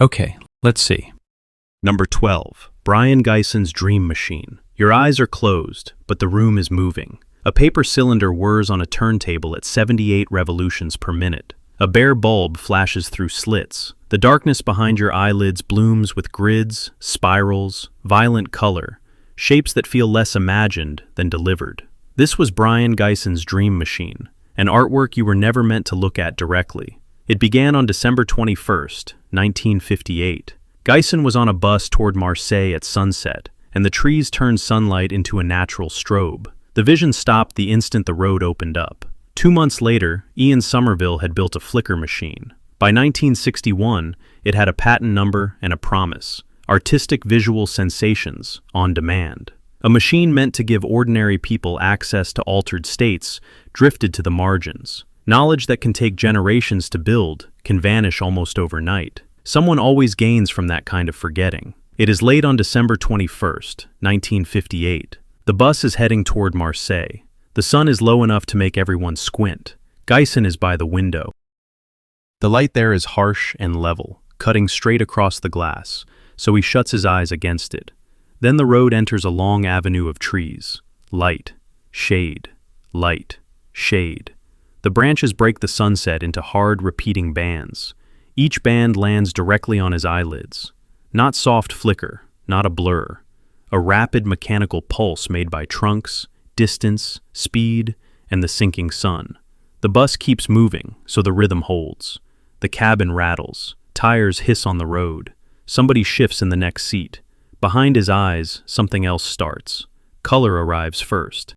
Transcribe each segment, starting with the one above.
Okay, let's see. Number 12. Brian Geison's Dream Machine. Your eyes are closed, but the room is moving. A paper cylinder whirs on a turntable at 78 revolutions per minute. A bare bulb flashes through slits. The darkness behind your eyelids blooms with grids, spirals, violent color, shapes that feel less imagined than delivered. This was Brian Geison's Dream Machine, an artwork you were never meant to look at directly. It began on December 21st, 1958. Geison was on a bus toward Marseille at sunset, and the trees turned sunlight into a natural strobe. The vision stopped the instant the road opened up. 2 months later, Ian Somerville had built a flicker machine. By 1961, it had a patent number and a promise: artistic visual sensations on demand. A machine meant to give ordinary people access to altered states drifted to the margins. Knowledge that can take generations to build can vanish almost overnight. Someone always gains from that kind of forgetting. It is late on December 21st, 1958. The bus is heading toward Marseille. The sun is low enough to make everyone squint. Geison is by the window. The light there is harsh and level, cutting straight across the glass, so he shuts his eyes against it. Then the road enters a long avenue of trees. Light, shade, light, shade. The branches break the sunset into hard, repeating bands. Each band lands directly on his eyelids. Not soft flicker, not a blur. A rapid mechanical pulse made by trunks, distance, speed, and the sinking sun. The bus keeps moving, so the rhythm holds. The cabin rattles. Tires hiss on the road. Somebody shifts in the next seat. Behind his eyes, something else starts. Color arrives first.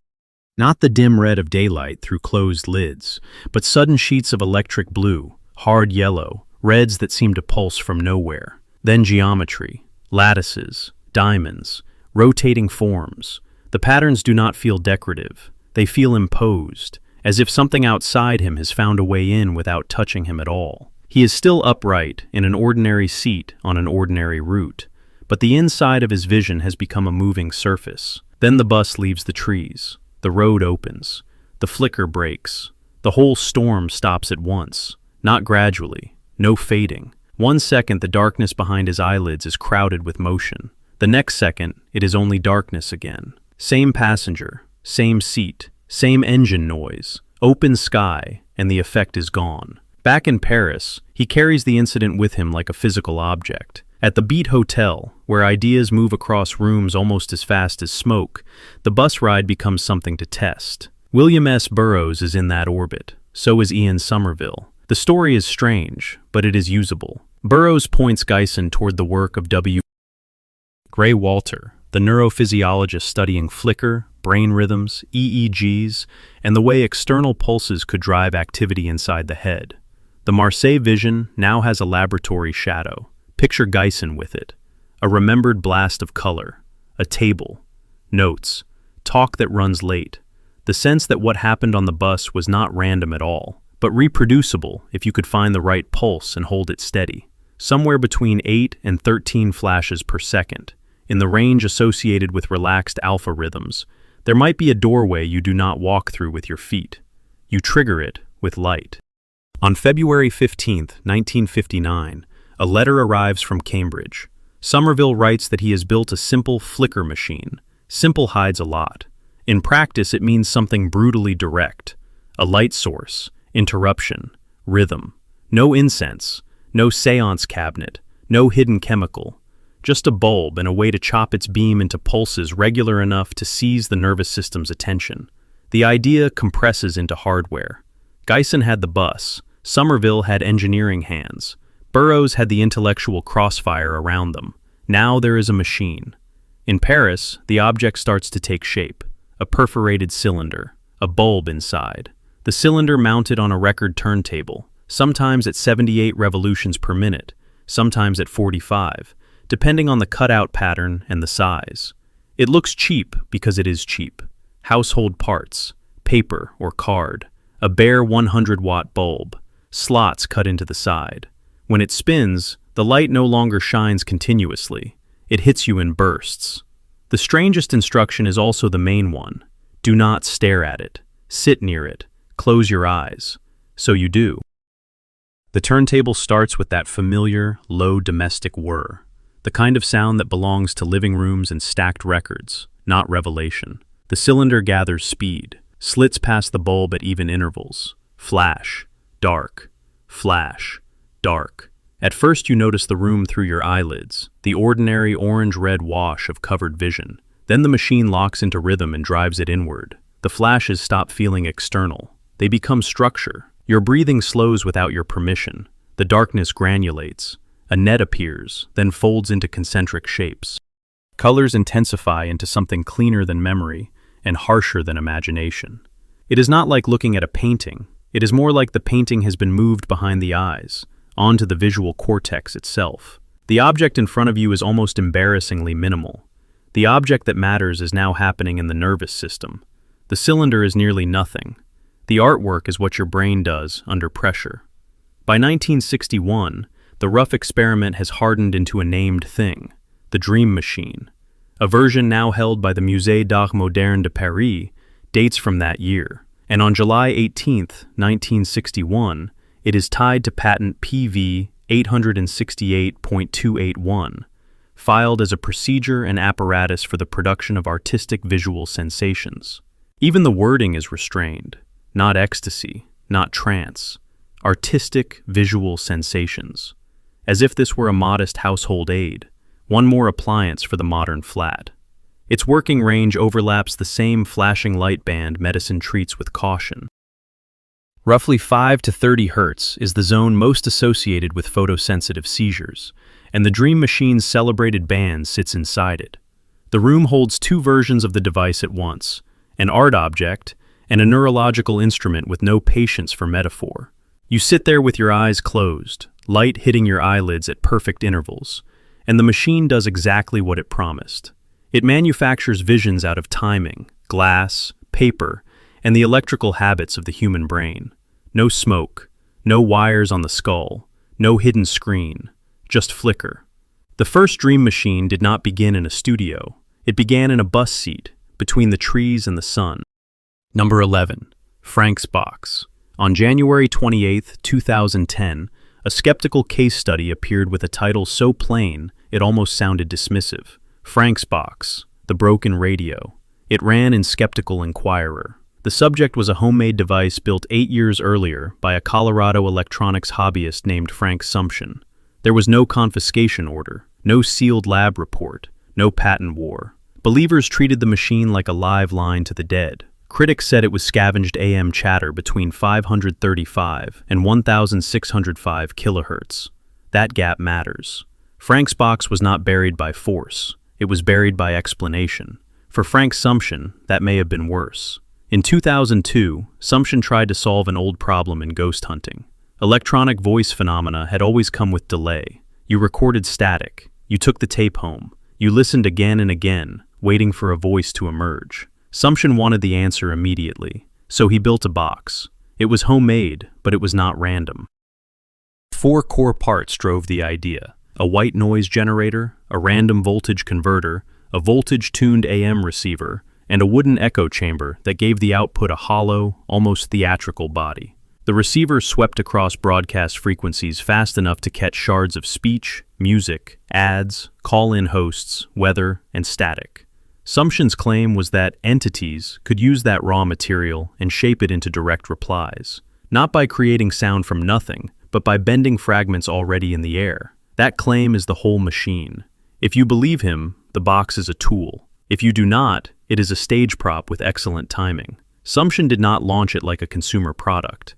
Not the dim red of daylight through closed lids, but sudden sheets of electric blue, hard yellow, reds that seem to pulse from nowhere. Then geometry, lattices, diamonds, rotating forms. The patterns do not feel decorative. They feel imposed, as if something outside him has found a way in without touching him at all. He is still upright in an ordinary seat on an ordinary route, but the inside of his vision has become a moving surface. Then the bus leaves the trees. The road opens. The flicker breaks. The whole storm stops at once, not gradually, no fading. 1 second, the darkness behind his eyelids is crowded with motion. The next second, it is only darkness again. Same passenger, same seat, same engine noise, open sky, and the effect is gone. Back in Paris, he carries the incident with him like a physical object. At the Beat Hotel, where ideas move across rooms almost as fast as smoke, the bus ride becomes something to test. William S. Burroughs is in that orbit. So is Ian Somerville. The story is strange, but it is usable. Burroughs points Geison toward the work of W. Gray Walter, the neurophysiologist studying flicker, brain rhythms, EEGs, and the way external pulses could drive activity inside the head. The Marseille vision now has a laboratory shadow. Picture Geison with it. A remembered blast of color. A table. Notes. Talk that runs late. The sense that what happened on the bus was not random at all, but reproducible if you could find the right pulse and hold it steady. Somewhere between 8 and 13 flashes per second. In the range associated with relaxed alpha rhythms, there might be a doorway you do not walk through with your feet. You trigger it with light. On February 15, 1959, a letter arrives from Cambridge. Somerville writes that he has built a simple flicker machine. Simple hides a lot. In practice, it means something brutally direct. A light source, interruption, rhythm. No incense, no seance cabinet, no hidden chemical. Just a bulb and a way to chop its beam into pulses regular enough to seize the nervous system's attention. The idea compresses into hardware. Geison had the bus. Somerville had engineering hands. Burroughs had the intellectual crossfire around them. Now there is a machine. In Paris, the object starts to take shape. A perforated cylinder, a bulb inside. The cylinder mounted on a record turntable, sometimes at 78 revolutions per minute, sometimes at 45, depending on the cutout pattern and the size. It looks cheap because it is cheap. Household parts, paper or card, a bare 100-watt bulb, slots cut into the side. When it spins, the light no longer shines continuously. It hits you in bursts. The strangest instruction is also the main one. Do not stare at it. Sit near it. Close your eyes. So you do. The turntable starts with that familiar, low domestic whir, the kind of sound that belongs to living rooms and stacked records, not revelation. The cylinder gathers speed, slits past the bulb at even intervals. Flash, dark, flash, dark. At first you notice the room through your eyelids, the ordinary orange-red wash of covered vision. Then the machine locks into rhythm and drives it inward. The flashes stop feeling external. They become structure. Your breathing slows without your permission. The darkness granulates. A net appears, then folds into concentric shapes. Colors intensify into something cleaner than memory and harsher than imagination. It is not like looking at a painting. It is more like the painting has been moved behind the eyes, onto the visual cortex itself. The object in front of you is almost embarrassingly minimal. The object that matters is now happening in the nervous system. The cylinder is nearly nothing. The artwork is what your brain does under pressure. By 1961, the rough experiment has hardened into a named thing, the Dreamachine. A version now held by the Musée d'Art Moderne de Paris dates from that year, and on July 18, 1961, it is tied to patent PV 868.281, filed as a procedure and apparatus for the production of artistic visual sensations. Even the wording is restrained, not ecstasy, not trance, artistic visual sensations, as if this were a modest household aid, one more appliance for the modern flat. Its working range overlaps the same flashing light band medicine treats with caution. Roughly 5 to 30 Hz is the zone most associated with photosensitive seizures, and the Dreamachine's celebrated band sits inside it. The room holds two versions of the device at once, an art object and a neurological instrument with no patience for metaphor. You sit there with your eyes closed, light hitting your eyelids at perfect intervals, and the machine does exactly what it promised. It manufactures visions out of timing, glass, paper, and the electrical habits of the human brain. No smoke, no wires on the skull, no hidden screen, just flicker. The first Dreamachine did not begin in a studio. It began in a bus seat, between the trees and the sun. Number 11. Frank's Box. On January 28, 2010, a skeptical case study appeared with a title so plain it almost sounded dismissive. Frank's Box, the broken radio. It ran in Skeptical Inquirer. The subject was a homemade device built 8 years earlier by a Colorado electronics hobbyist named Frank Sumption. There was no confiscation order, no sealed lab report, no patent war. Believers treated the machine like a live line to the dead. Critics said it was scavenged AM chatter between 535 and 1,605 kilohertz. That gap matters. Frank's Box was not buried by force. It was buried by explanation. For Frank Sumption, that may have been worse. In 2002, Sumption tried to solve an old problem in ghost hunting. Electronic voice phenomena had always come with delay. You recorded static. You took the tape home. You listened again and again, waiting for a voice to emerge. Sumption wanted the answer immediately, so he built a box. It was homemade, but it was not random. 4 core parts drove the idea: a white noise generator, a random voltage converter, a voltage-tuned AM receiver, and a wooden echo chamber that gave the output a hollow, almost theatrical body. The receiver swept across broadcast frequencies fast enough to catch shards of speech, music, ads, call-in hosts, weather, and static. Sumption's claim was that entities could use that raw material and shape it into direct replies, not by creating sound from nothing, but by bending fragments already in the air. That claim is the whole machine. If you believe him, the box is a tool. If you do not, it is a stage prop with excellent timing. Sumption did not launch it like a consumer product.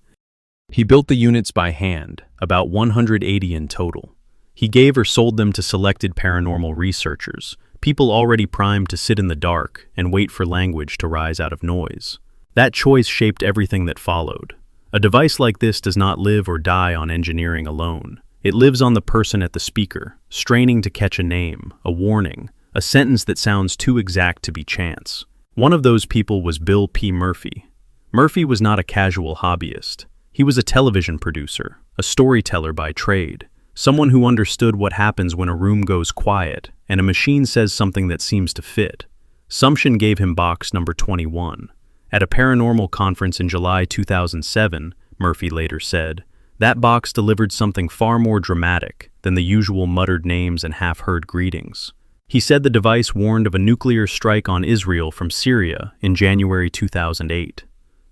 He built the units by hand, about 180 in total. He gave or sold them to selected paranormal researchers, people already primed to sit in the dark and wait for language to rise out of noise. That choice shaped everything that followed. A device like this does not live or die on engineering alone. It lives on the person at the speaker, straining to catch a name, a warning, a sentence that sounds too exact to be chance. One of those people was Bill P. Murphy. Murphy was not a casual hobbyist. He was a television producer, a storyteller by trade, someone who understood what happens when a room goes quiet and a machine says something that seems to fit. Sumption gave him box number 21. At a paranormal conference in July 2007, Murphy later said, That box delivered something far more dramatic than the usual muttered names and half-heard greetings. He said the device warned of a nuclear strike on Israel from Syria in January 2008.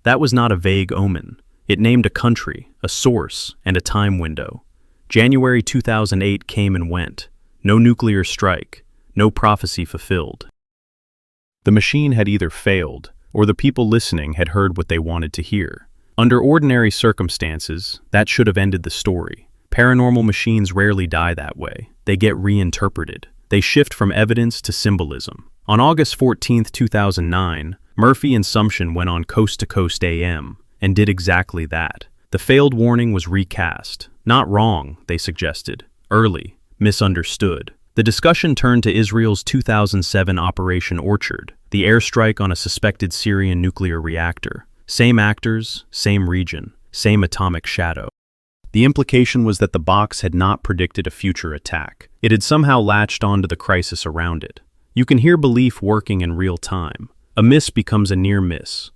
That was not a vague omen. It named a country, a source, and a time window. January 2008 came and went. No nuclear strike, no prophecy fulfilled. The machine had either failed, or the people listening had heard what they wanted to hear. Under ordinary circumstances, that should have ended the story. Paranormal machines rarely die that way. They get reinterpreted. They shift from evidence to symbolism. On August 14, 2009, Murphy and Sumption went on Coast to Coast AM and did exactly that. The failed warning was recast. Not wrong, they suggested. Early. Misunderstood. The discussion turned to Israel's 2007 Operation Orchard, the airstrike on a suspected Syrian nuclear reactor. Same actors, same region, same atomic shadow. The implication was that the box had not predicted a future attack. It had somehow latched onto the crisis around it. You can hear belief working in real time. A miss becomes a near miss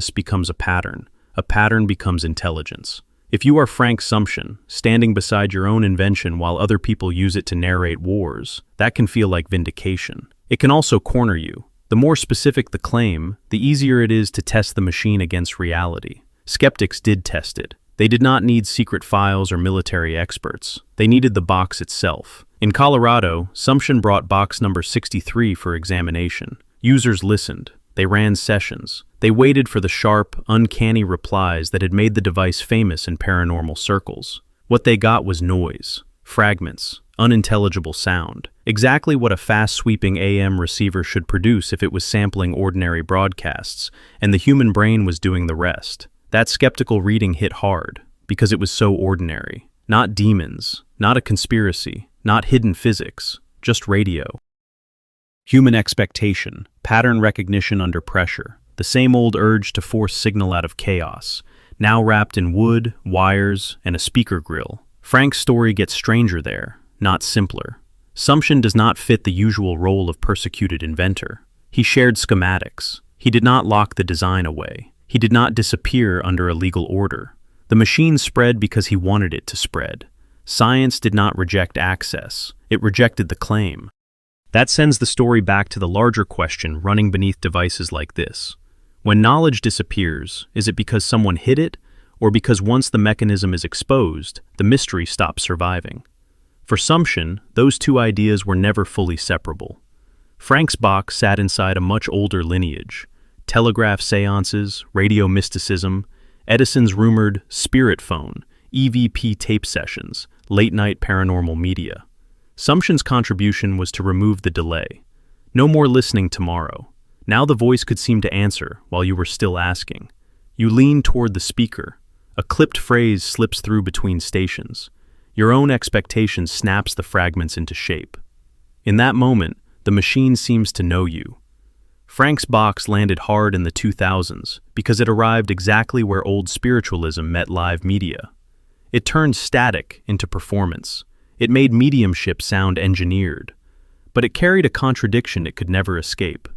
becomes a pattern becomes intelligence. If you are Frank Sumption, standing beside your own invention while other people use it to narrate wars, that can feel like vindication. It can also corner you. The more specific the claim, the easier it is to test the machine against reality. Skeptics did test it. They did not need secret files or military experts. They needed the box itself. In Colorado, Sumption brought box number 63 for examination. Users listened. They ran sessions. They waited for the sharp, uncanny replies that had made the device famous in paranormal circles. What they got was noise, fragments, unintelligible sound. Exactly what a fast-sweeping AM receiver should produce if it was sampling ordinary broadcasts, and the human brain was doing the rest. That skeptical reading hit hard, because it was so ordinary. Not demons, not a conspiracy, not hidden physics, just radio. Human expectation, pattern recognition under pressure, the same old urge to force signal out of chaos, now wrapped in wood, wires, and a speaker grill. Frank's story gets stranger there, not simpler. Sumption does not fit the usual role of persecuted inventor. He shared schematics. He did not lock the design away. He did not disappear under a legal order. The machine spread because he wanted it to spread. Science did not reject access. It rejected the claim. That sends the story back to the larger question running beneath devices like this. When knowledge disappears, is it because someone hid it, or because once the mechanism is exposed, the mystery stops surviving? For Sumption, those two ideas were never fully separable. Frank's box sat inside a much older lineage. Telegraph seances, radio mysticism, Edison's rumored spirit phone, EVP tape sessions, late-night paranormal media. Sumption's contribution was to remove the delay. No more listening tomorrow. Now the voice could seem to answer while you were still asking. You lean toward the speaker. A clipped phrase slips through between stations. Your own expectation snaps the fragments into shape. In that moment, the machine seems to know you. Frank's box landed hard in the 2000s because it arrived exactly where old spiritualism met live media. It turned static into performance. It made mediumship sound engineered, but it carried a contradiction it could never escape.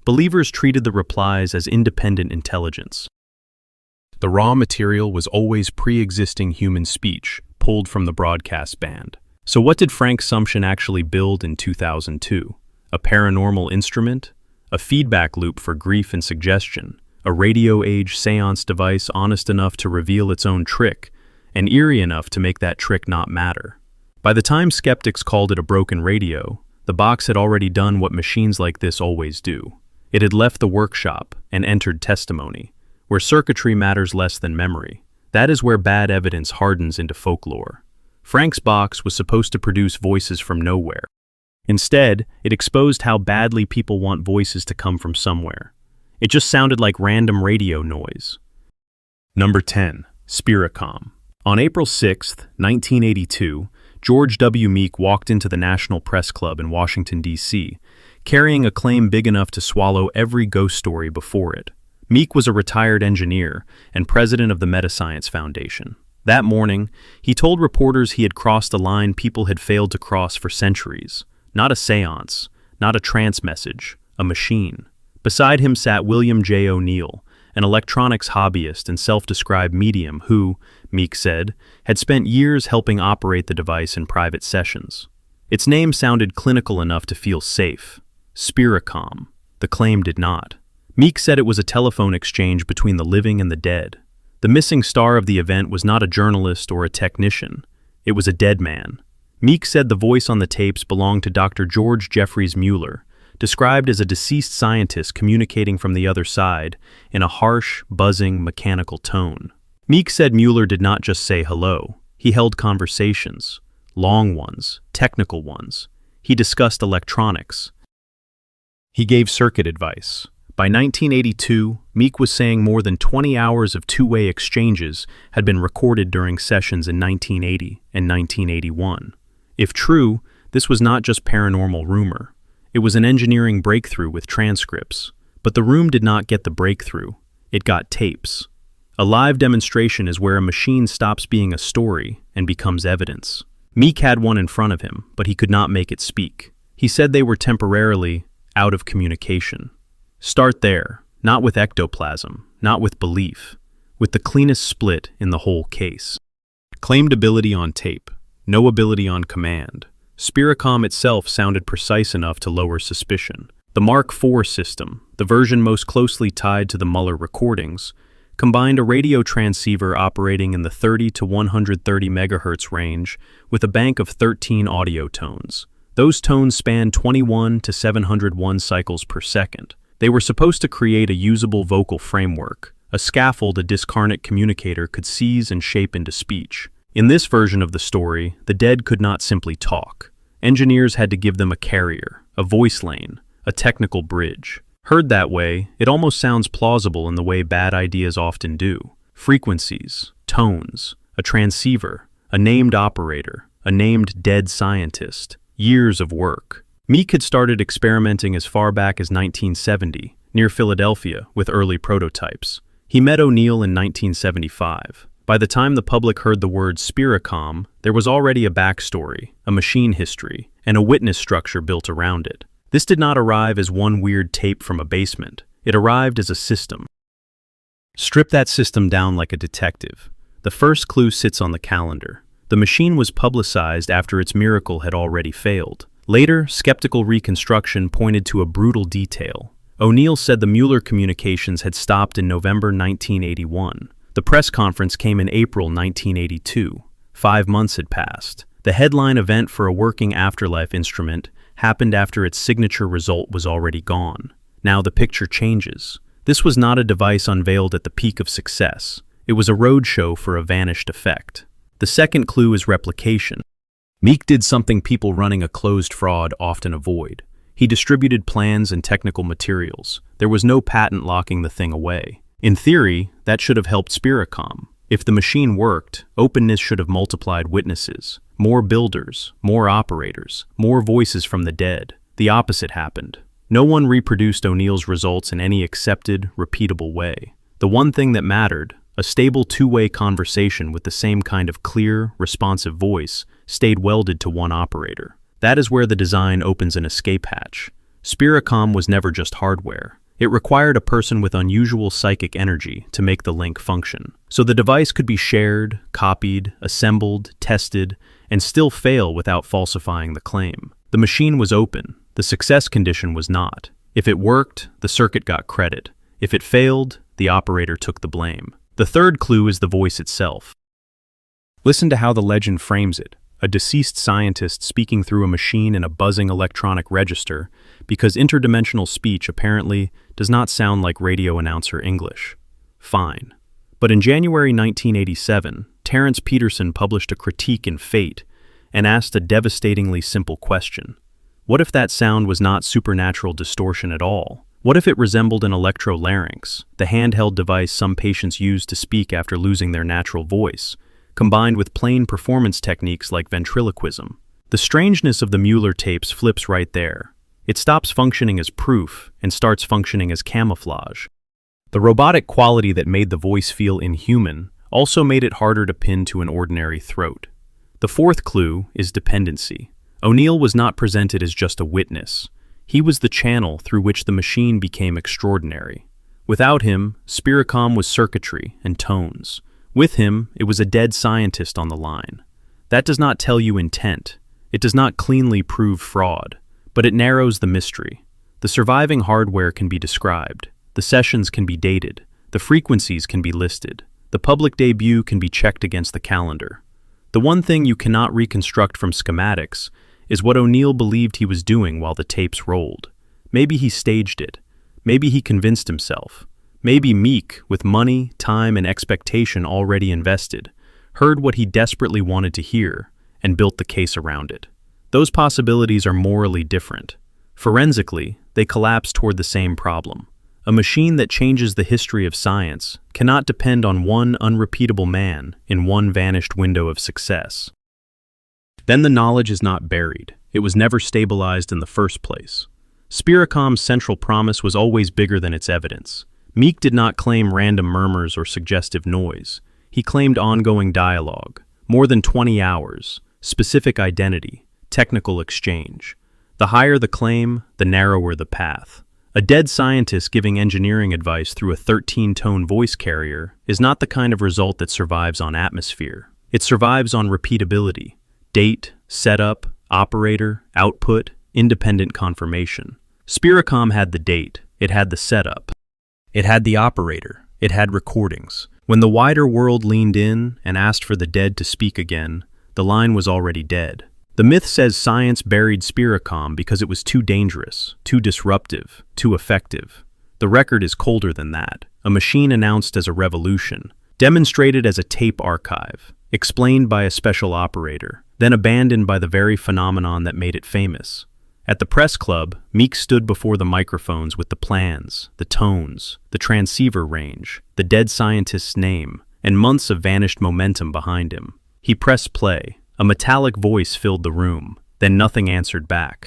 Believers treated the replies as independent intelligence. The raw material was always pre-existing human speech, pulled from the broadcast band. So what did Frank Sumption actually build in 2002? A paranormal instrument? A feedback loop for grief and suggestion? A radio-age seance device honest enough to reveal its own trick, and eerie enough to make that trick not matter? By the time skeptics called it a broken radio, the box had already done what machines like this always do. It had left the workshop and entered testimony, where circuitry matters less than memory. That is where bad evidence hardens into folklore. Frank's box was supposed to produce voices from nowhere. Instead, it exposed how badly people want voices to come from somewhere. It just sounded like random radio noise. Number 10. Spiricom. On April 6, 1982, George W. Meek walked into the National Press Club in Washington, D.C., carrying a claim big enough to swallow every ghost story before it. Meek was a retired engineer and president of the Metascience Foundation. That morning, he told reporters he had crossed a line people had failed to cross for centuries. Not a seance, not a trance message, a machine. Beside him sat William J. O'Neill, an electronics hobbyist and self-described medium who, Meek said, had spent years helping operate the device in private sessions. Its name sounded clinical enough to feel safe. Spiricom. The claim did not. Meek said it was a telephone exchange between the living and the dead. The missing star of the event was not a journalist or a technician. It was a dead man. Meek said the voice on the tapes belonged to Dr. George Jeffries Mueller, described as a deceased scientist communicating from the other side in a harsh, buzzing, mechanical tone. Meek said Mueller did not just say hello. He held conversations. Long ones, technical ones. He discussed electronics. He gave circuit advice. By 1982, Meek was saying more than 20 hours of two-way exchanges had been recorded during sessions in 1980 and 1981. If true, this was not just paranormal rumor. It was an engineering breakthrough with transcripts. But the room did not get the breakthrough. It got tapes. A live demonstration is where a machine stops being a story and becomes evidence. Meek had one in front of him, but he could not make it speak. He said they were temporarily out of communication. Start there, not with ectoplasm, not with belief, with the cleanest split in the whole case. Claimed ability on tape, no ability on command. Spiricom itself sounded precise enough to lower suspicion. The Mark IV system, the version most closely tied to the Mueller recordings, combined a radio transceiver operating in the 30 to 130 MHz range with a bank of 13 audio tones. Those tones spanned 21 to 701 cycles per second. They were supposed to create a usable vocal framework, a scaffold a discarnate communicator could seize and shape into speech. In this version of the story, the dead could not simply talk. Engineers had to give them a carrier, a voice lane, a technical bridge. Heard that way, it almost sounds plausible in the way bad ideas often do. Frequencies, tones, a transceiver, a named operator, a named dead scientist. Years of work. Meek had started experimenting as far back as 1970, near Philadelphia, with early prototypes. He met O'Neill in 1975. By the time the public heard the word Spiricom, there was already a backstory, a machine history, and a witness structure built around it. This did not arrive as one weird tape from a basement. It arrived as a system. Strip that system down like a detective. The first clue sits on the calendar. The machine was publicized after its miracle had already failed. Later, skeptical reconstruction pointed to a brutal detail. O'Neill said the Mueller communications had stopped in November 1981. The press conference came in April 1982. 5 months had passed. The headline event for a working afterlife instrument happened after its signature result was already gone. Now the picture changes. This was not a device unveiled at the peak of success. It was a roadshow for a vanished effect. The second clue is replication. Meek did something people running a closed fraud often avoid. He distributed plans and technical materials. There was no patent locking the thing away. In theory, that should have helped Spiricom. If the machine worked, openness should have multiplied witnesses. More builders, more operators, more voices from the dead. The opposite happened. No one reproduced O'Neill's results in any accepted, repeatable way. The one thing that mattered, a stable two-way conversation with the same kind of clear, responsive voice, stayed welded to one operator. That is where the design opens an escape hatch. Spiricom was never just hardware. It required a person with unusual psychic energy to make the link function. So the device could be shared, copied, assembled, tested, and still fail without falsifying the claim. The machine was open. The success condition was not. If it worked, the circuit got credit. If it failed, the operator took the blame. The third clue is the voice itself. Listen to how the legend frames it. A deceased scientist speaking through a machine in a buzzing electronic register, because interdimensional speech apparently does not sound like radio announcer English. Fine. But in January 1987, Terence Peterson published a critique in Fate and asked a devastatingly simple question. What if that sound was not supernatural distortion at all? What if it resembled an electrolarynx, the handheld device some patients use to speak after losing their natural voice, combined with plain performance techniques like ventriloquism? The strangeness of the Mueller tapes flips right there. It stops functioning as proof and starts functioning as camouflage. The robotic quality that made the voice feel inhuman also made it harder to pin to an ordinary throat. The fourth clue is dependency. O'Neill was not presented as just a witness. He was the channel through which the machine became extraordinary. Without him, Spiricom was circuitry and tones. With him, it was a dead scientist on the line. That does not tell you intent. It does not cleanly prove fraud, but it narrows the mystery. The surviving hardware can be described. The sessions can be dated. The frequencies can be listed. The public debut can be checked against the calendar. The one thing you cannot reconstruct from schematics is what O'Neill believed he was doing while the tapes rolled. Maybe he staged it. Maybe he convinced himself. Maybe Meek, with money, time, and expectation already invested, heard what he desperately wanted to hear and built the case around it. Those possibilities are morally different. Forensically, they collapse toward the same problem. A machine that changes the history of science cannot depend on one unrepeatable man in one vanished window of success. Then the knowledge is not buried. It was never stabilized in the first place. Spiricom's central promise was always bigger than its evidence. Meek did not claim random murmurs or suggestive noise. He claimed ongoing dialogue, more than 20 hours, specific identity, technical exchange. The higher the claim, the narrower the path. A dead scientist giving engineering advice through a 13-tone voice carrier is not the kind of result that survives on atmosphere. It survives on repeatability, date, setup, operator, output, independent confirmation. Spiricom had the date, it had the setup, it had the operator, it had recordings. When the wider world leaned in and asked for the dead to speak again, the line was already dead. The myth says science buried Spiricom because it was too dangerous, too disruptive, too effective. The record is colder than that. A machine announced as a revolution, demonstrated as a tape archive, explained by a special operator, then abandoned by the very phenomenon that made it famous. At the press club, Meek stood before the microphones with the plans, the tones, the transceiver range, the dead scientist's name, and months of vanished momentum behind him. He pressed play. A metallic voice filled the room, then nothing answered back.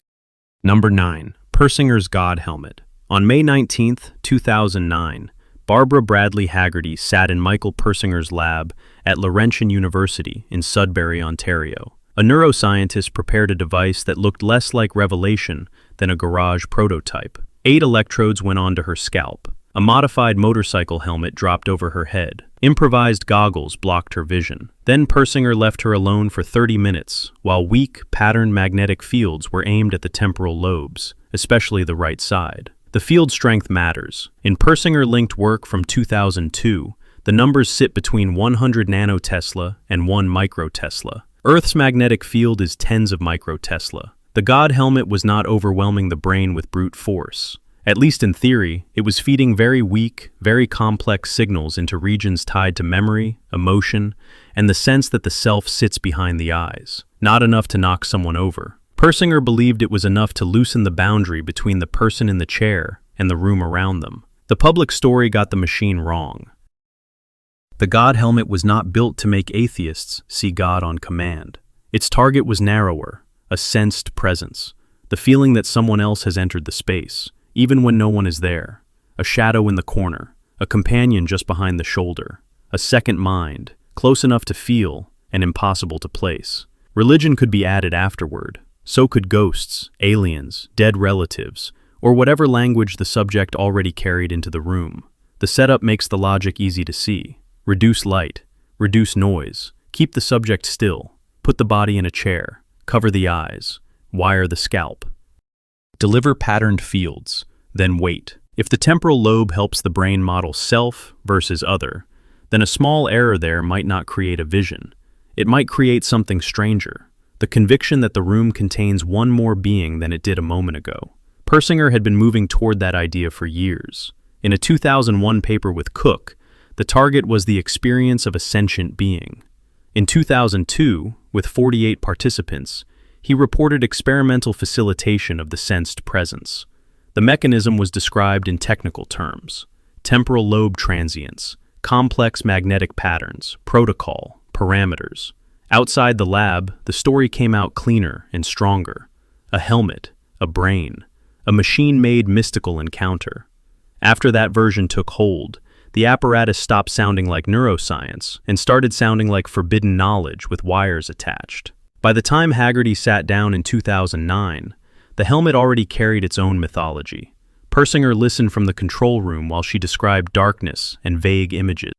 Number 9. Persinger's God Helmet. On May 19, 2009, Barbara Bradley Haggerty sat in Michael Persinger's lab at Laurentian University in Sudbury, Ontario. A neuroscientist prepared a device that looked less like revelation than a garage prototype. 8 electrodes went onto her scalp. A modified motorcycle helmet dropped over her head. Improvised goggles blocked her vision. Then Persinger left her alone for 30 minutes, while weak, patterned magnetic fields were aimed at the temporal lobes, especially the right side. The field strength matters. In Persinger-linked work from 2002, the numbers sit between 100 nanotesla and 1 microtesla. Earth's magnetic field is tens of microtesla. The God helmet was not overwhelming the brain with brute force. At least in theory, it was feeding very weak, very complex signals into regions tied to memory, emotion, and the sense that the self sits behind the eyes. Not enough to knock someone over. Persinger believed it was enough to loosen the boundary between the person in the chair and the room around them. The public story got the machine wrong. The God helmet was not built to make atheists see God on command. Its target was narrower, a sensed presence, the feeling that someone else has entered the space, even when no one is there. A shadow in the corner, a companion just behind the shoulder, a second mind, close enough to feel and impossible to place. Religion could be added afterward. So could ghosts, aliens, dead relatives, or whatever language the subject already carried into the room. The setup makes the logic easy to see. Reduce light, reduce noise, keep the subject still, put the body in a chair, cover the eyes, wire the scalp. Deliver patterned fields, then wait. If the temporal lobe helps the brain model self versus other, then a small error there might not create a vision. It might create something stranger, the conviction that the room contains one more being than it did a moment ago. Persinger had been moving toward that idea for years. In a 2001 paper with Cook, the target was the experience of a sentient being. In 2002, with 48 participants, he reported experimental facilitation of the sensed presence. The mechanism was described in technical terms: temporal lobe transients, complex magnetic patterns, protocol, parameters. Outside the lab, the story came out cleaner and stronger. A helmet, a brain, a machine-made mystical encounter. After that version took hold, the apparatus stopped sounding like neuroscience and started sounding like forbidden knowledge with wires attached. By the time Haggerty sat down in 2009, the helmet already carried its own mythology. Persinger listened from the control room while she described darkness and vague images.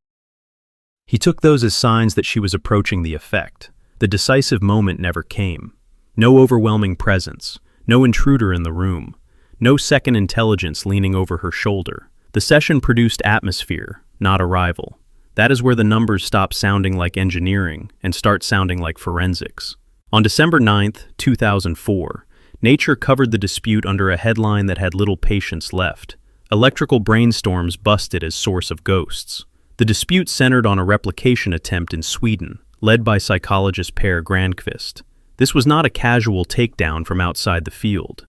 He took those as signs that she was approaching the effect. The decisive moment never came. No overwhelming presence, no intruder in the room, no second intelligence leaning over her shoulder. The session produced atmosphere, not arrival. That is where the numbers stop sounding like engineering and start sounding like forensics. On December 9, 2004, Nature covered the dispute under a headline that had little patience left. Electrical brainstorms busted as source of ghosts. The dispute centered on a replication attempt in Sweden, led by psychologist Per Granqvist. This was not a casual takedown from outside the field.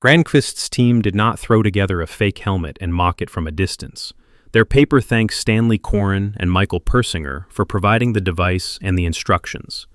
Granqvist's team did not throw together a fake helmet and mock it from a distance. Their paper thanks Stanley Coren and Michael Persinger for providing the device and the instructions.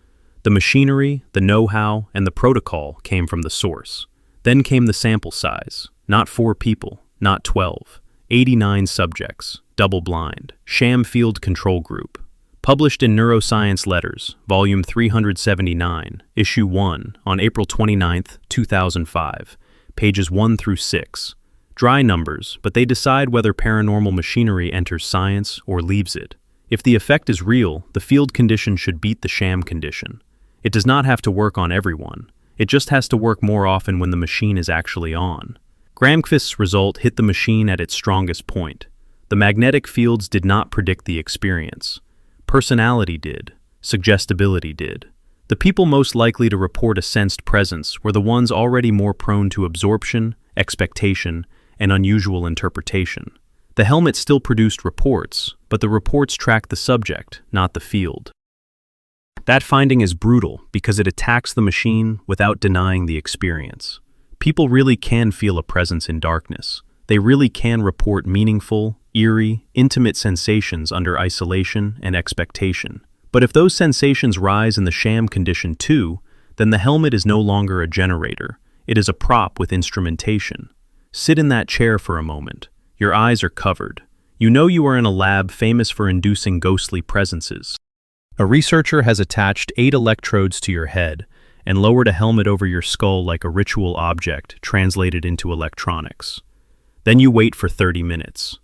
The machinery, the know-how, and the protocol came from the source. Then came the sample size. Not 4 people, not 12. 89 subjects, double-blind, sham field control group. Published in Neuroscience Letters, Volume 379, Issue 1, on April 29, 2005, pages 1 through 6. Dry numbers, but they decide whether paranormal machinery enters science or leaves it. If the effect is real, the field condition should beat the sham condition. It does not have to work on everyone. It just has to work more often when the machine is actually on. Granqvist's result hit the machine at its strongest point. The magnetic fields did not predict the experience. Personality did. Suggestibility did. The people most likely to report a sensed presence were the ones already more prone to absorption, expectation, and unusual interpretation. The helmet still produced reports, but the reports tracked the subject, not the field. That finding is brutal because it attacks the machine without denying the experience. People really can feel a presence in darkness. They really can report meaningful, eerie, intimate sensations under isolation and expectation. But if those sensations rise in the sham condition too, then the helmet is no longer a generator. It is a prop with instrumentation. Sit in that chair for a moment. Your eyes are covered. You know you are in a lab famous for inducing ghostly presences. A researcher has attached 8 electrodes to your head and lowered a helmet over your skull like a ritual object translated into electronics. Then you wait for 30 minutes.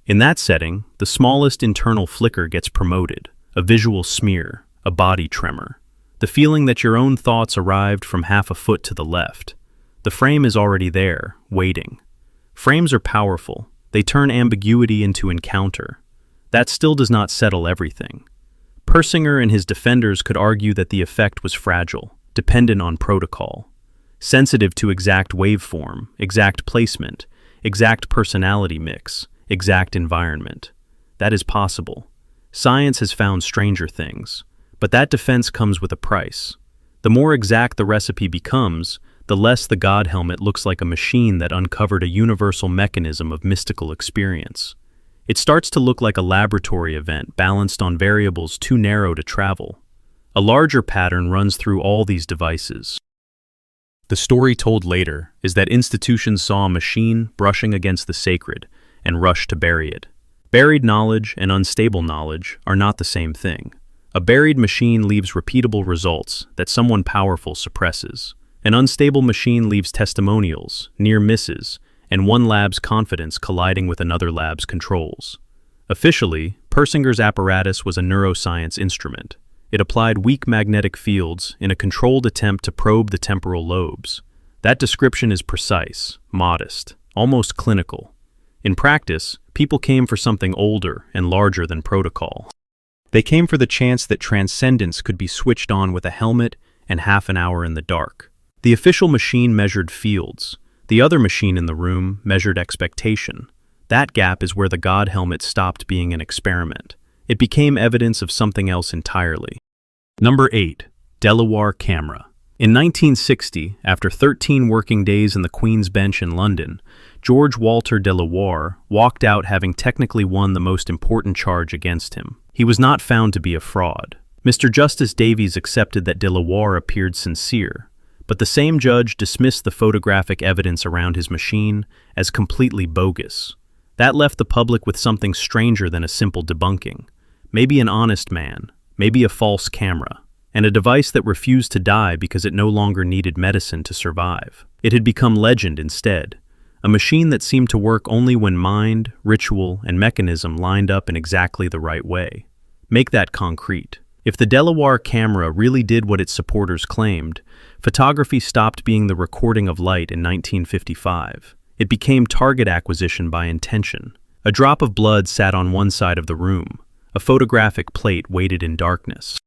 In that setting, the smallest internal flicker gets promoted, a visual smear, a body tremor, the feeling that your own thoughts arrived from half a foot to the left. The frame is already there, waiting. Frames are powerful. They turn ambiguity into encounter. That still does not settle everything. Persinger and his defenders could argue that the effect was fragile, dependent on protocol, sensitive to exact waveform, exact placement, exact personality mix, exact environment. That is possible. Science has found stranger things, but that defense comes with a price. The more exact the recipe becomes, the less the God helmet looks like a machine that uncovered a universal mechanism of mystical experience. It starts to look like a laboratory event balanced on variables too narrow to travel. A larger pattern runs through all these devices. The story told later is that institutions saw a machine brushing against the sacred and rushed to bury it. Buried knowledge and unstable knowledge are not the same thing. A buried machine leaves repeatable results that someone powerful suppresses. An unstable machine leaves testimonials, near misses, and one lab's confidence colliding with another lab's controls. Officially, Persinger's apparatus was a neuroscience instrument. It applied weak magnetic fields in a controlled attempt to probe the temporal lobes. That description is precise, modest, almost clinical. In practice, people came for something older and larger than protocol. They came for the chance that transcendence could be switched on with a helmet and half an hour in the dark. The official machine measured fields. The other machine in the room measured expectation. That gap is where the God helmet stopped being an experiment. It became evidence of something else entirely. Number 8. Delaware Camera. In 1960, after 13 working days in the Queen's Bench in London, George Walter Delaware walked out having technically won the most important charge against him. He was not found to be a fraud. Mr. Justice Davies accepted that Delaware appeared sincere, but the same judge dismissed the photographic evidence around his machine as completely bogus. That left the public with something stranger than a simple debunking. Maybe an honest man, maybe a false camera, and a device that refused to die because it no longer needed medicine to survive. It had become legend instead, a machine that seemed to work only when mind, ritual, and mechanism lined up in exactly the right way. Make that concrete. If the Delaware camera really did what its supporters claimed, photography stopped being the recording of light in 1955. It became target acquisition by intention. A drop of blood sat on one side of the room. A photographic plate waited in darkness.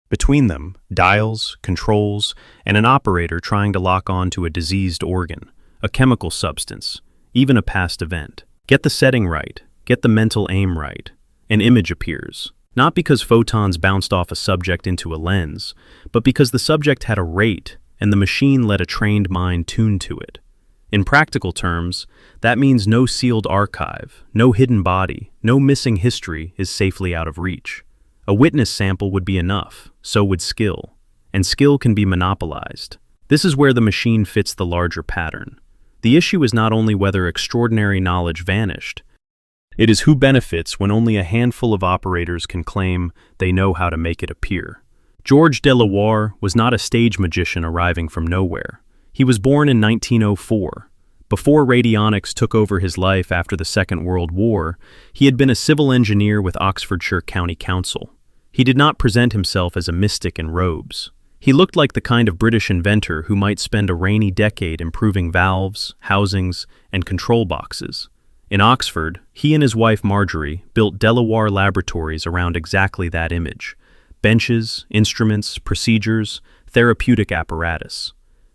Between them, dials, controls, and an operator trying to lock on to a diseased organ, a chemical substance, even a past event. Get the setting right, get the mental aim right. An image appears. Not because photons bounced off a subject into a lens, but because the subject had a rate and the machine let a trained mind tune to it. In practical terms, that means no sealed archive, no hidden body, no missing history is safely out of reach. A witness sample would be enough, so would skill. And skill can be monopolized. This is where the machine fits the larger pattern. The issue is not only whether extraordinary knowledge vanished, it is who benefits when only a handful of operators can claim they know how to make it appear. George Delaware was not a stage magician arriving from nowhere. He was born in 1904. Before radionics took over his life after the Second World War, he had been a civil engineer with Oxfordshire County Council. He did not present himself as a mystic in robes. He looked like the kind of British inventor who might spend a rainy decade improving valves, housings, and control boxes. In Oxford, he and his wife Marjorie built Delaware laboratories around exactly that image: benches, instruments, procedures, therapeutic apparatus.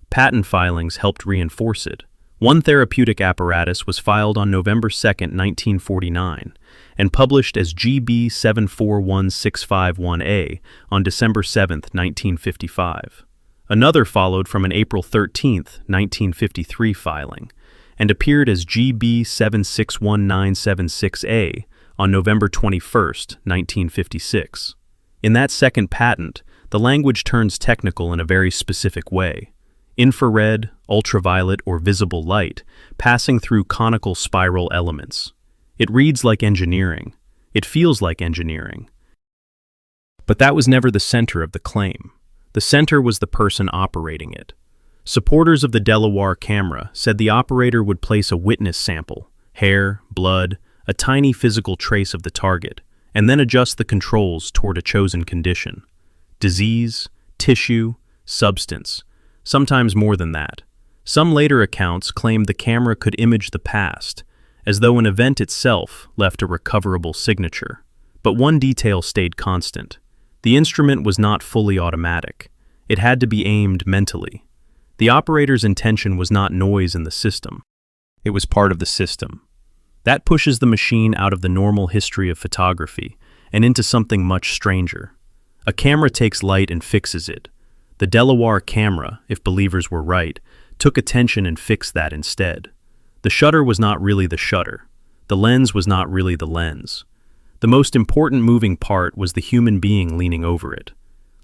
Patent filings helped reinforce it. One therapeutic apparatus was filed on November 2, 1949, and published as GB 741651A on December 7, 1955. Another followed from an April 13, 1953 filing, and appeared as GB 761976A on November 21, 1956. In that second patent, the language turns technical in a very specific way. Infrared, ultraviolet, or visible light passing through conical spiral elements. It reads like engineering. It feels like engineering. But that was never the center of the claim. The center was the person operating it. Supporters of the Delaware camera said the operator would place a witness sample, hair, blood, a tiny physical trace of the target, and then adjust the controls toward a chosen condition. Disease, tissue, substance, sometimes more than that. Some later accounts claimed the camera could image the past, as though an event itself left a recoverable signature. But one detail stayed constant. The instrument was not fully automatic. It had to be aimed mentally. The operator's intention was not noise in the system. It was part of the system. That pushes the machine out of the normal history of photography and into something much stranger. A camera takes light and fixes it. The Delaware camera, if believers were right, took attention and fixed that instead. The shutter was not really the shutter. The lens was not really the lens. The most important moving part was the human being leaning over it.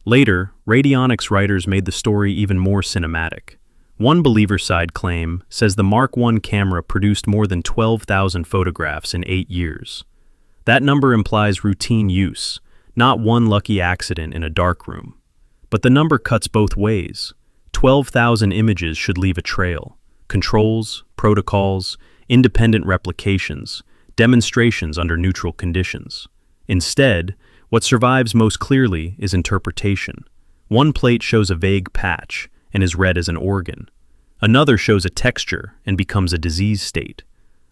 Later, radionics writers made the story even more cinematic. One believer-side claim says the Mark I camera produced more than 12,000 photographs in 8 years. That number implies routine use, not one lucky accident in a darkroom. But the number cuts both ways. 12,000 images should leave a trail. Controls, protocols, independent replications, demonstrations under neutral conditions. Instead, what survives most clearly is interpretation. One plate shows a vague patch and is read as an organ. Another shows a texture and becomes a disease state.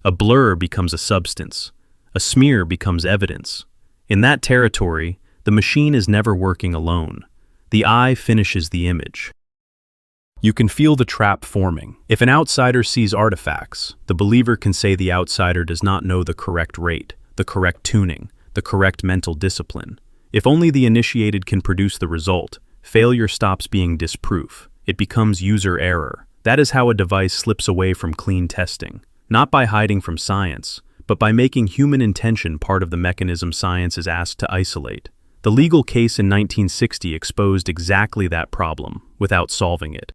A blur becomes a substance. A smear becomes evidence. In that territory, the machine is never working alone. The eye finishes the image. You can feel the trap forming. If an outsider sees artifacts, the believer can say the outsider does not know the correct rate, the correct tuning, the correct mental discipline. If only the initiated can produce the result, failure stops being disproof. It becomes user error. That is how a device slips away from clean testing, not by hiding from science, but by making human intention part of the mechanism science is asked to isolate. The legal case in 1960 exposed exactly that problem, without solving it.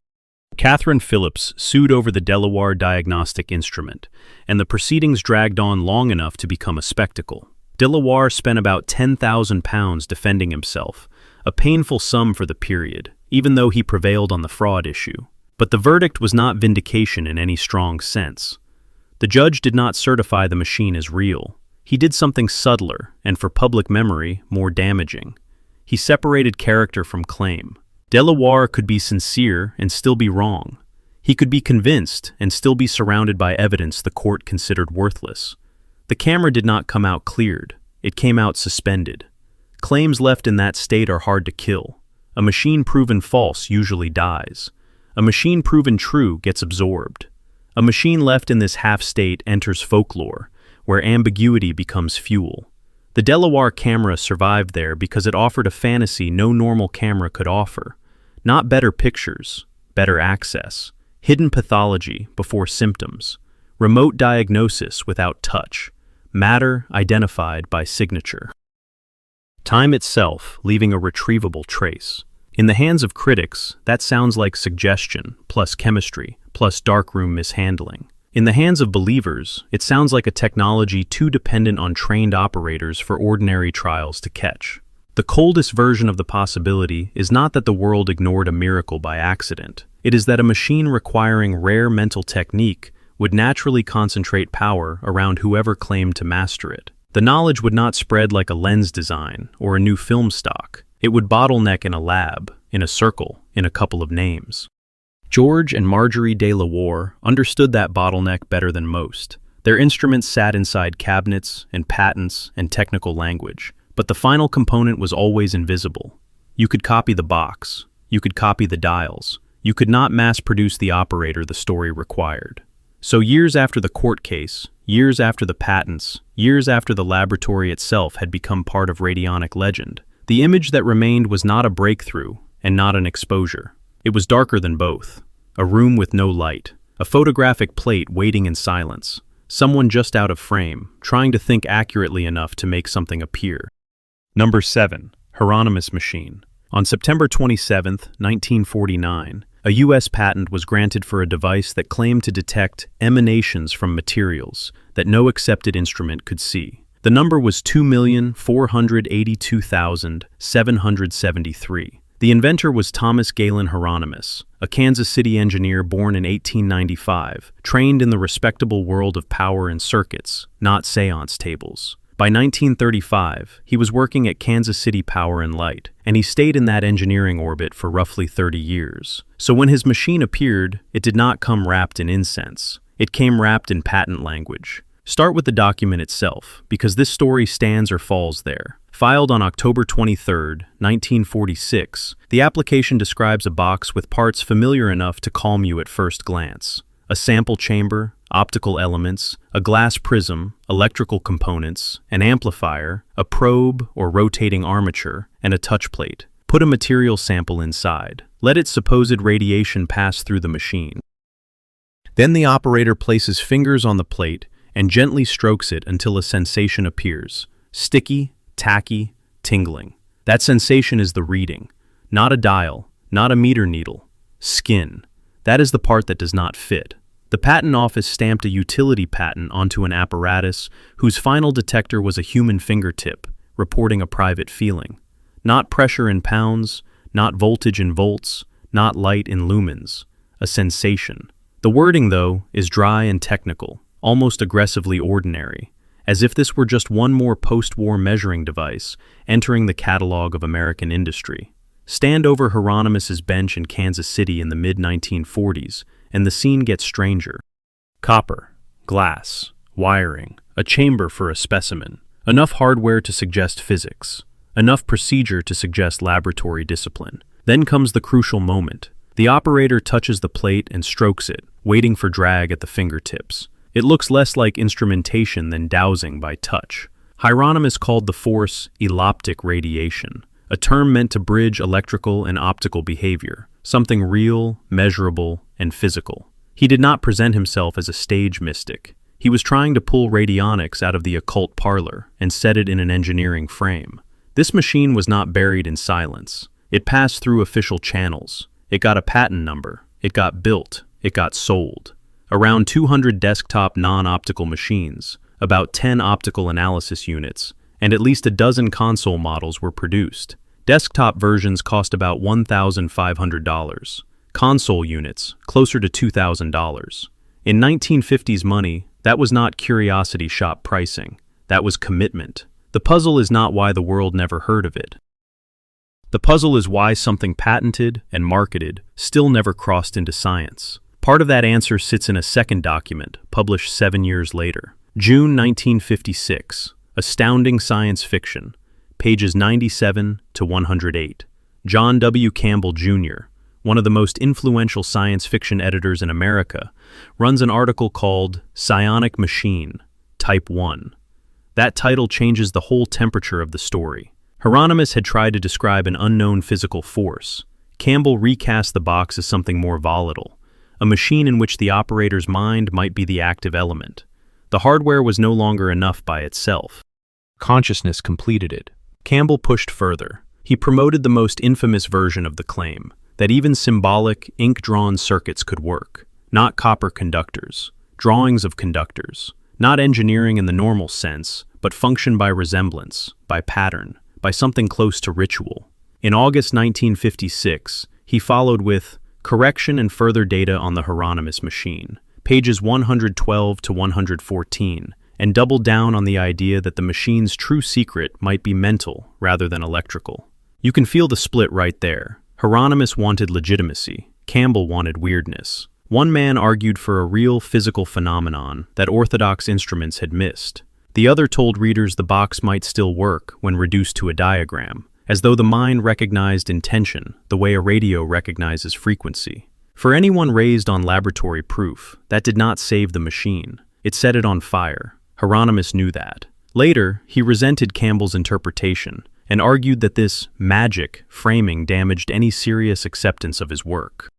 Catherine Phillips sued over the Delaware diagnostic instrument, and the proceedings dragged on long enough to become a spectacle. Delaware spent about £10,000 defending himself, a painful sum for the period, even though he prevailed on the fraud issue. But the verdict was not vindication in any strong sense. The judge did not certify the machine as real. He did something subtler, and for public memory, more damaging. He separated character from claim. Delaware could be sincere and still be wrong. He could be convinced and still be surrounded by evidence the court considered worthless. The camera did not come out cleared. It came out suspended. Claims left in that state are hard to kill. A machine proven false usually dies. A machine proven true gets absorbed. A machine left in this half-state enters folklore, where ambiguity becomes fuel. The Delaware camera survived there because it offered a fantasy no normal camera could offer. Not better pictures, better access, hidden pathology before symptoms, remote diagnosis without touch, matter identified by signature. Time itself leaving a retrievable trace. In the hands of critics, that sounds like suggestion, plus chemistry, plus darkroom mishandling. In the hands of believers, it sounds like a technology too dependent on trained operators for ordinary trials to catch. The coldest version of the possibility is not that the world ignored a miracle by accident. It is that a machine requiring rare mental technique would naturally concentrate power around whoever claimed to master it. The knowledge would not spread like a lens design or a new film stock. It would bottleneck in a lab, in a circle, in a couple of names. George and Marjorie de la Warre understood that bottleneck better than most. Their instruments sat inside cabinets and patents and technical language, but the final component was always invisible. You could copy the box, you could copy the dials, you could not mass-produce the operator the story required. So years after the court case, years after the patents, years after the laboratory itself had become part of radionic legend, the image that remained was not a breakthrough and not an exposure. It was darker than both. A room with no light, a photographic plate waiting in silence, someone just out of frame, trying to think accurately enough to make something appear. Number 7. Hieronymus Machine. On September 27, 1949, a U.S. patent was granted for a device that claimed to detect emanations from materials that no accepted instrument could see. The number was 2,482,773. The inventor was Thomas Galen Hieronymus, a Kansas City engineer born in 1895, trained in the respectable world of power and circuits, not seance tables. By 1935, he was working at Kansas City Power and Light, and he stayed in that engineering orbit for roughly 30 years. So when his machine appeared, it did not come wrapped in incense. It came wrapped in patent language. Start with the document itself, because this story stands or falls there. Filed on October 23, 1946, the application describes a box with parts familiar enough to calm you at first glance. A sample chamber, optical elements, a glass prism, electrical components, an amplifier, a probe or rotating armature, and a touch plate. Put a material sample inside. Let its supposed radiation pass through the machine. Then the operator places fingers on the plate and gently strokes it until a sensation appears. Sticky, tacky, tingling. That sensation is the reading. Not a dial, not a meter needle. Skin. That is the part that does not fit. The patent office stamped a utility patent onto an apparatus whose final detector was a human fingertip, reporting a private feeling. Not pressure in pounds, not voltage in volts, not light in lumens. A sensation. The wording, though, is dry and technical, almost aggressively ordinary, as if this were just one more post-war measuring device entering the catalog of American industry. Stand over Hieronymus's bench in Kansas City in the mid-1940s, and the scene gets stranger. Copper, glass, wiring, a chamber for a specimen, enough hardware to suggest physics, enough procedure to suggest laboratory discipline. Then comes the crucial moment. The operator touches the plate and strokes it, waiting for drag at the fingertips. It looks less like instrumentation than dowsing by touch. Hieronymus called the force eloptic radiation, a term meant to bridge electrical and optical behavior, something real, measurable, and physical. He did not present himself as a stage mystic. He was trying to pull radionics out of the occult parlor and set it in an engineering frame. This machine was not buried in silence. It passed through official channels. It got a patent number. It got built. It got sold. Around 200 desktop non-optical machines, about 10 optical analysis units, and at least a dozen console models were produced. Desktop versions cost about $1,500. Console units, closer to $2,000. In 1950s money, that was not curiosity shop pricing. That was commitment. The puzzle is not why the world never heard of it. The puzzle is why something patented and marketed still never crossed into science. Part of that answer sits in a second document, published 7 years later. June 1956. Astounding Science Fiction. Pages 97 to 108. John W. Campbell, Jr., one of the most influential science fiction editors in America, runs an article called Psionic Machine, Type 1. That title changes the whole temperature of the story. Hieronymus had tried to describe an unknown physical force. Campbell recast the box as something more volatile, a machine in which the operator's mind might be the active element. The hardware was no longer enough by itself. Consciousness completed it. Campbell pushed further. He promoted the most infamous version of the claim, that even symbolic, ink-drawn circuits could work. Not copper conductors, drawings of conductors, not engineering in the normal sense, but function by resemblance, by pattern, by something close to ritual. In August 1956, he followed with Correction and Further Data on the Hieronymus Machine, pages 112 to 114, and doubled down on the idea that the machine's true secret might be mental rather than electrical. You can feel the split right there. Hieronymus wanted legitimacy. Campbell wanted weirdness. One man argued for a real physical phenomenon that orthodox instruments had missed. The other told readers the box might still work when reduced to a diagram, as though the mind recognized intention the way a radio recognizes frequency. For anyone raised on laboratory proof, that did not save the machine. It set it on fire. Hieronymus knew that. Later, he resented Campbell's interpretation and argued that this magic framing damaged any serious acceptance of his work.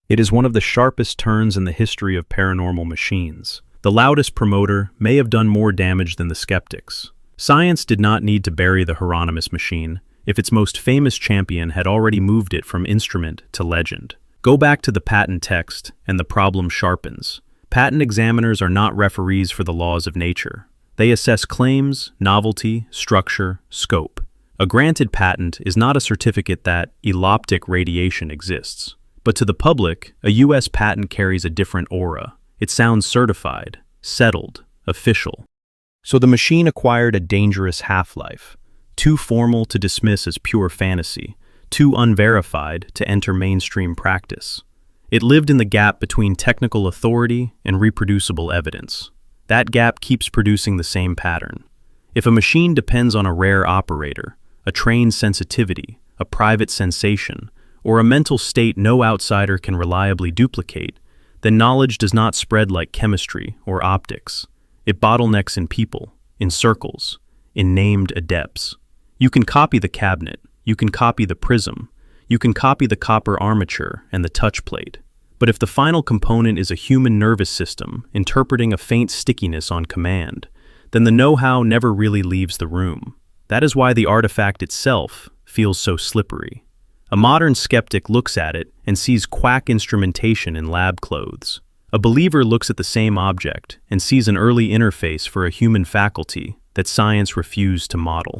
It is one of the sharpest turns in the history of paranormal machines. The loudest promoter may have done more damage than the skeptics. Science did not need to bury the Hieronymus machine if its most famous champion had already moved it from instrument to legend. Go back to the patent text, and the problem sharpens. Patent examiners are not referees for the laws of nature. They assess claims, novelty, structure, scope. A granted patent is not a certificate that eloptic radiation exists. But to the public, a U.S. patent carries a different aura. It sounds certified, settled, official. So the machine acquired a dangerous half-life, too formal to dismiss as pure fantasy, too unverified to enter mainstream practice. It lived in the gap between technical authority and reproducible evidence. That gap keeps producing the same pattern. If a machine depends on a rare operator, a trained sensitivity, a private sensation, or a mental state no outsider can reliably duplicate, then knowledge does not spread like chemistry or optics. It bottlenecks in people, in circles, in named adepts. You can copy the cabinet, you can copy the prism, you can copy the copper armature and the touch plate. But if the final component is a human nervous system interpreting a faint stickiness on command, then the know-how never really leaves the room. That is why the artifact itself feels so slippery. A modern skeptic looks at it and sees quack instrumentation in lab clothes. A believer looks at the same object and sees an early interface for a human faculty that science refused to model.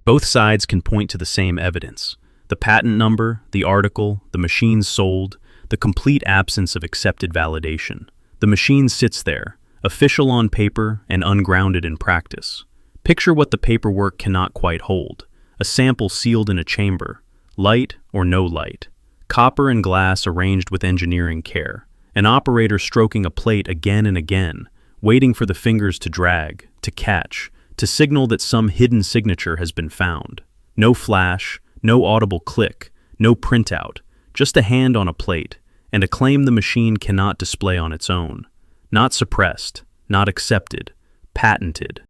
Both sides can point to the same evidence: the patent number, the article, the machine sold, the complete absence of accepted validation. The machine sits there, official on paper and ungrounded in practice. Picture what the paperwork cannot quite hold: a sample sealed in a chamber, light or no light, copper and glass arranged with engineering care, an operator stroking a plate again and again, waiting for the fingers to drag, to catch, to signal that some hidden signature has been found. No flash, no audible click, no printout, just a hand on a plate, and a claim the machine cannot display on its own. Not suppressed, not accepted, patented.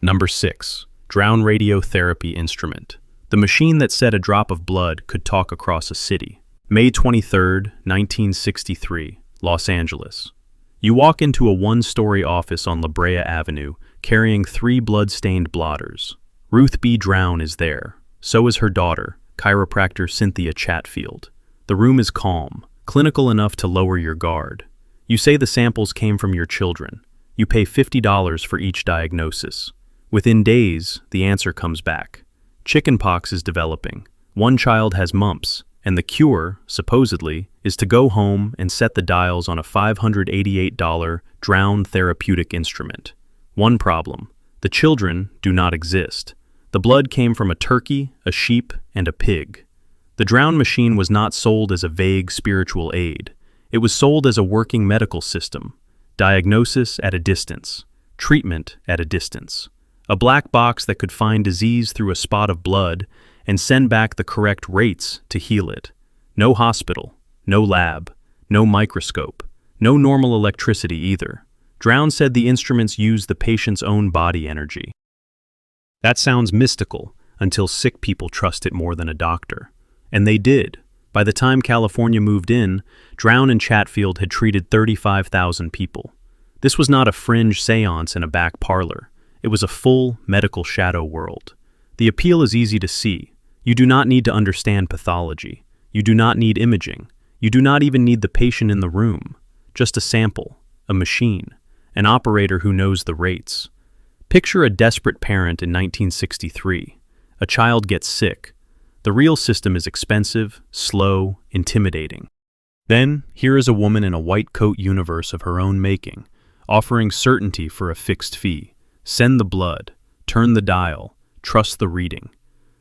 Number 6. Drown radiotherapy instrument. The machine that said a drop of blood could talk across a city. May 23, 1963, Los Angeles. You walk into a one-story office on La Brea Avenue carrying 3 blood-stained blotters. Ruth B. Drown is there. So is her daughter, chiropractor Cynthia Chatfield. The room is calm, clinical enough to lower your guard. You say the samples came from your children. You pay $50 for each diagnosis. Within days, the answer comes back. Chickenpox is developing. One child has mumps, and the cure, supposedly, is to go home and set the dials on a $588 Drown therapeutic instrument. One problem: the children do not exist. The blood came from a turkey, a sheep, and a pig. The drown machine was not sold as a vague spiritual aid. It was sold as a working medical system. Diagnosis at a distance. Treatment at a distance. A black box that could find disease through a spot of blood and send back the correct rates to heal it. No hospital, no lab, no microscope, no normal electricity either. Drown said the instruments used the patient's own body energy. That sounds mystical until sick people trust it more than a doctor. And they did. By the time California moved in, Drown and Chatfield had treated 35,000 people. This was not a fringe seance in a back parlor. It was a full medical shadow world. The appeal is easy to see. You do not need to understand pathology. You do not need imaging. You do not even need the patient in the room. Just a sample, a machine, an operator who knows the rates. Picture a desperate parent in 1963. A child gets sick. The real system is expensive, slow, intimidating. Then, here is a woman in a white coat universe of her own making, offering certainty for a fixed fee. Send the blood, turn the dial, trust the reading.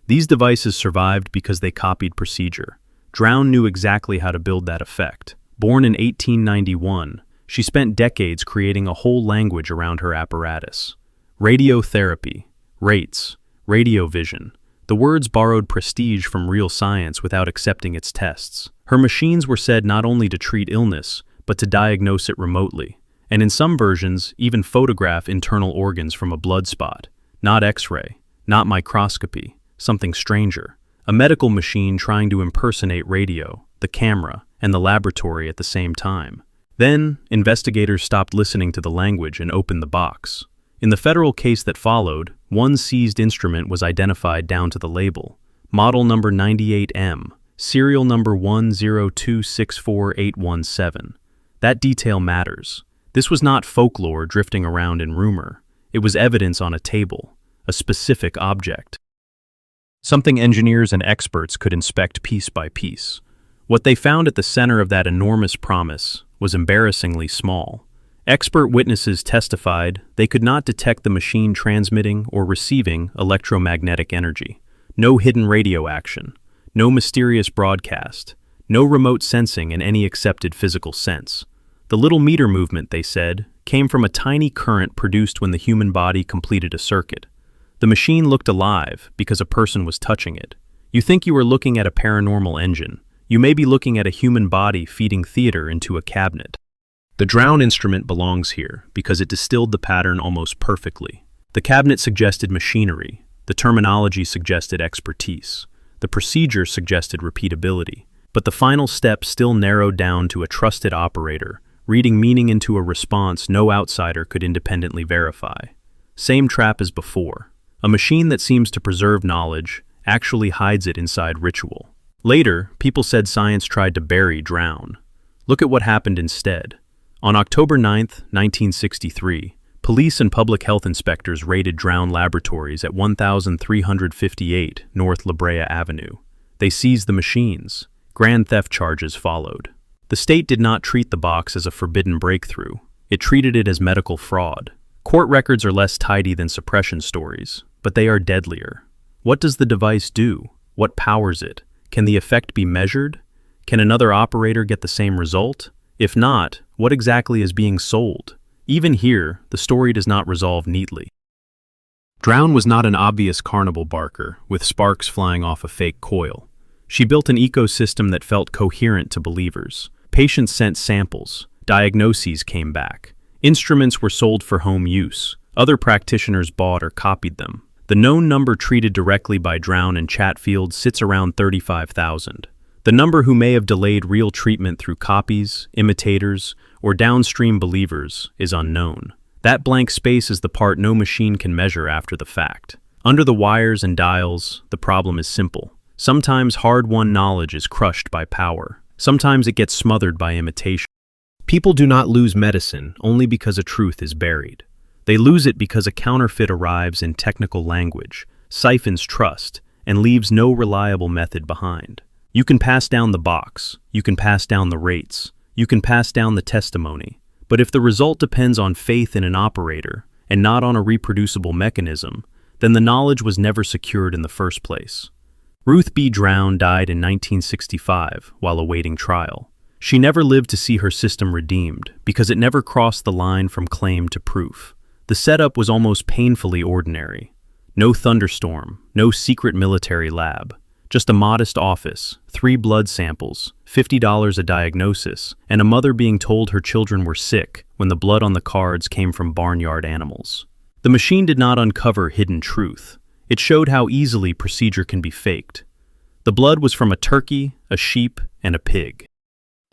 These devices survived because they copied procedure. Drown knew exactly how to build that effect. Born in 1891, she spent decades creating a whole language around her apparatus. Radiotherapy, rates, radiovision. The words borrowed prestige from real science without accepting its tests. Her machines were said not only to treat illness, but to diagnose it remotely, and in some versions, even photograph internal organs from a blood spot. Not X-ray, not microscopy, something stranger. A medical machine trying to impersonate radio, the camera, and the laboratory at the same time. Then, investigators stopped listening to the language and opened the box. In the federal case that followed, one seized instrument was identified down to the label. Model number 98M, serial number 102648817. That detail matters. This was not folklore drifting around in rumor. It was evidence on a table, a specific object. Something engineers and experts could inspect piece by piece. What they found at the center of that enormous promise was embarrassingly small. Expert witnesses testified they could not detect the machine transmitting or receiving electromagnetic energy. No hidden radio action, no mysterious broadcast, no remote sensing in any accepted physical sense. The little meter movement, they said, came from a tiny current produced when the human body completed a circuit. The machine looked alive because a person was touching it. You think you are looking at a paranormal engine. You may be looking at a human body feeding theater into a cabinet. The Drown instrument belongs here because it distilled the pattern almost perfectly. The cabinet suggested machinery. The terminology suggested expertise. The procedure suggested repeatability. But the final step still narrowed down to a trusted operator, reading meaning into a response no outsider could independently verify. Same trap as before. A machine that seems to preserve knowledge actually hides it inside ritual. Later, people said science tried to bury Drown. Look at what happened instead. On October 9, 1963, police and public health inspectors raided Drown Laboratories at 1358 North La Brea Avenue. They seized the machines. Grand theft charges followed. The state did not treat the box as a forbidden breakthrough. It treated it as medical fraud. Court records are less tidy than suppression stories, but they are deadlier. What does the device do? What powers it? Can the effect be measured? Can another operator get the same result? If not, what exactly is being sold? Even here, the story does not resolve neatly. Drown was not an obvious carnival barker with sparks flying off a fake coil. She built an ecosystem that felt coherent to believers. Patients sent samples. Diagnoses came back. Instruments were sold for home use. Other practitioners bought or copied them. The known number treated directly by Drown and Chatfield sits around 35,000. The number who may have delayed real treatment through copies, imitators, or downstream believers is unknown. That blank space is the part no machine can measure after the fact. Under the wires and dials, the problem is simple. Sometimes hard-won knowledge is crushed by power. Sometimes it gets smothered by imitation. People do not lose medicine only because a truth is buried. They lose it because a counterfeit arrives in technical language, siphons trust, and leaves no reliable method behind. You can pass down the box, you can pass down the rates, you can pass down the testimony, but if the result depends on faith in an operator, and not on a reproducible mechanism, then the knowledge was never secured in the first place. Ruth B. Drown died in 1965 while awaiting trial. She never lived to see her system redeemed because it never crossed the line from claim to proof. The setup was almost painfully ordinary. No thunderstorm, no secret military lab. Just a modest office, 3 blood samples, $50 a diagnosis, and a mother being told her children were sick when the blood on the cards came from barnyard animals. The machine did not uncover hidden truth. It showed how easily procedure can be faked. The blood was from a turkey, a sheep, and a pig.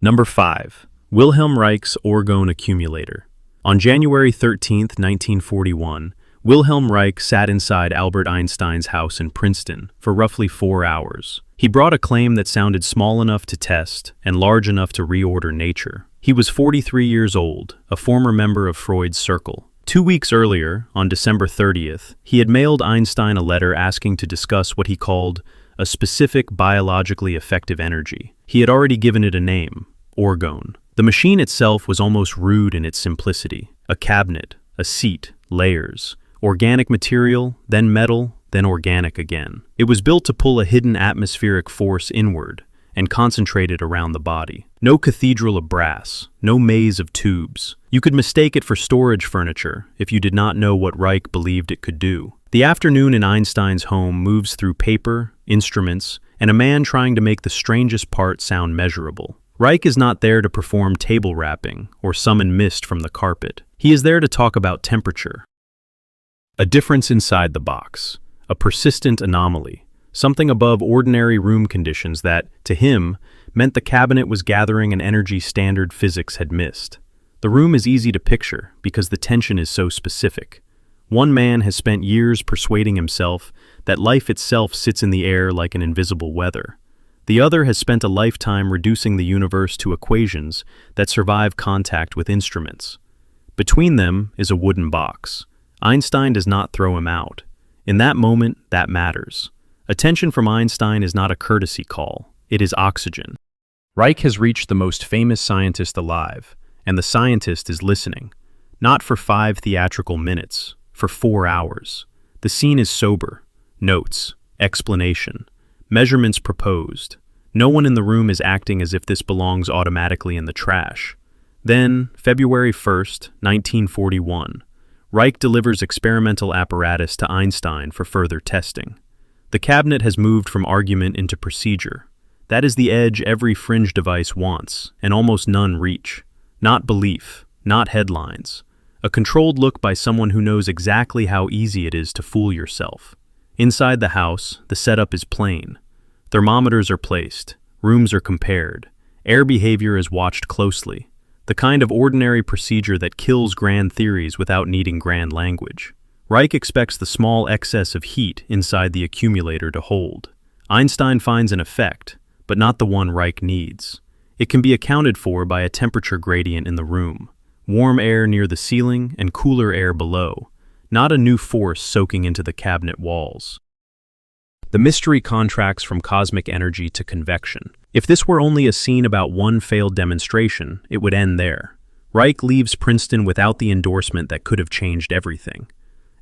Number 5. Wilhelm Reich's Orgone Accumulator. On January 13, 1941, Wilhelm Reich sat inside Albert Einstein's house in Princeton for roughly 4 hours. He brought a claim that sounded small enough to test and large enough to reorder nature. He was 43 years old, a former member of Freud's circle. 2 weeks earlier, on December 30th, he had mailed Einstein a letter asking to discuss what he called a specific biologically effective energy. He had already given it a name, orgone. The machine itself was almost rude in its simplicity. A cabinet, a seat, layers, organic material, then metal, then organic again. It was built to pull a hidden atmospheric force inward and concentrate it around the body. No cathedral of brass, no maze of tubes. You could mistake it for storage furniture if you did not know what Reich believed it could do. The afternoon in Einstein's home moves through paper, instruments, and a man trying to make the strangest part sound measurable. Reich is not there to perform table wrapping or summon mist from the carpet. He is there to talk about temperature. A difference inside the box, a persistent anomaly, something above ordinary room conditions that, to him, meant the cabinet was gathering an energy standard physics had missed. The room is easy to picture because the tension is so specific. One man has spent years persuading himself that life itself sits in the air like an invisible weather. The other has spent a lifetime reducing the universe to equations that survive contact with instruments. Between them is a wooden box. Einstein does not throw him out. In that moment, that matters. Attention from Einstein is not a courtesy call. It is oxygen. Reich has reached the most famous scientist alive, and the scientist is listening. Not for 5 theatrical minutes, for 4 hours. The scene is sober. Notes, explanation, measurements proposed. No one in the room is acting as if this belongs automatically in the trash. Then, February 1st, 1941, Reich delivers experimental apparatus to Einstein for further testing. The cabinet has moved from argument into procedure. That is the edge every fringe device wants, and almost none reach. Not belief, not headlines. A controlled look by someone who knows exactly how easy it is to fool yourself. Inside the house, the setup is plain. Thermometers are placed, rooms are compared, air behavior is watched closely. The kind of ordinary procedure that kills grand theories without needing grand language. Reich expects the small excess of heat inside the accumulator to hold. Einstein finds an effect, but not the one Reich needs. It can be accounted for by a temperature gradient in the room. Warm air near the ceiling and cooler air below, not a new force soaking into the cabinet walls. The mystery contracts from cosmic energy to convection. If this were only a scene about one failed demonstration, it would end there. Reich leaves Princeton without the endorsement that could have changed everything.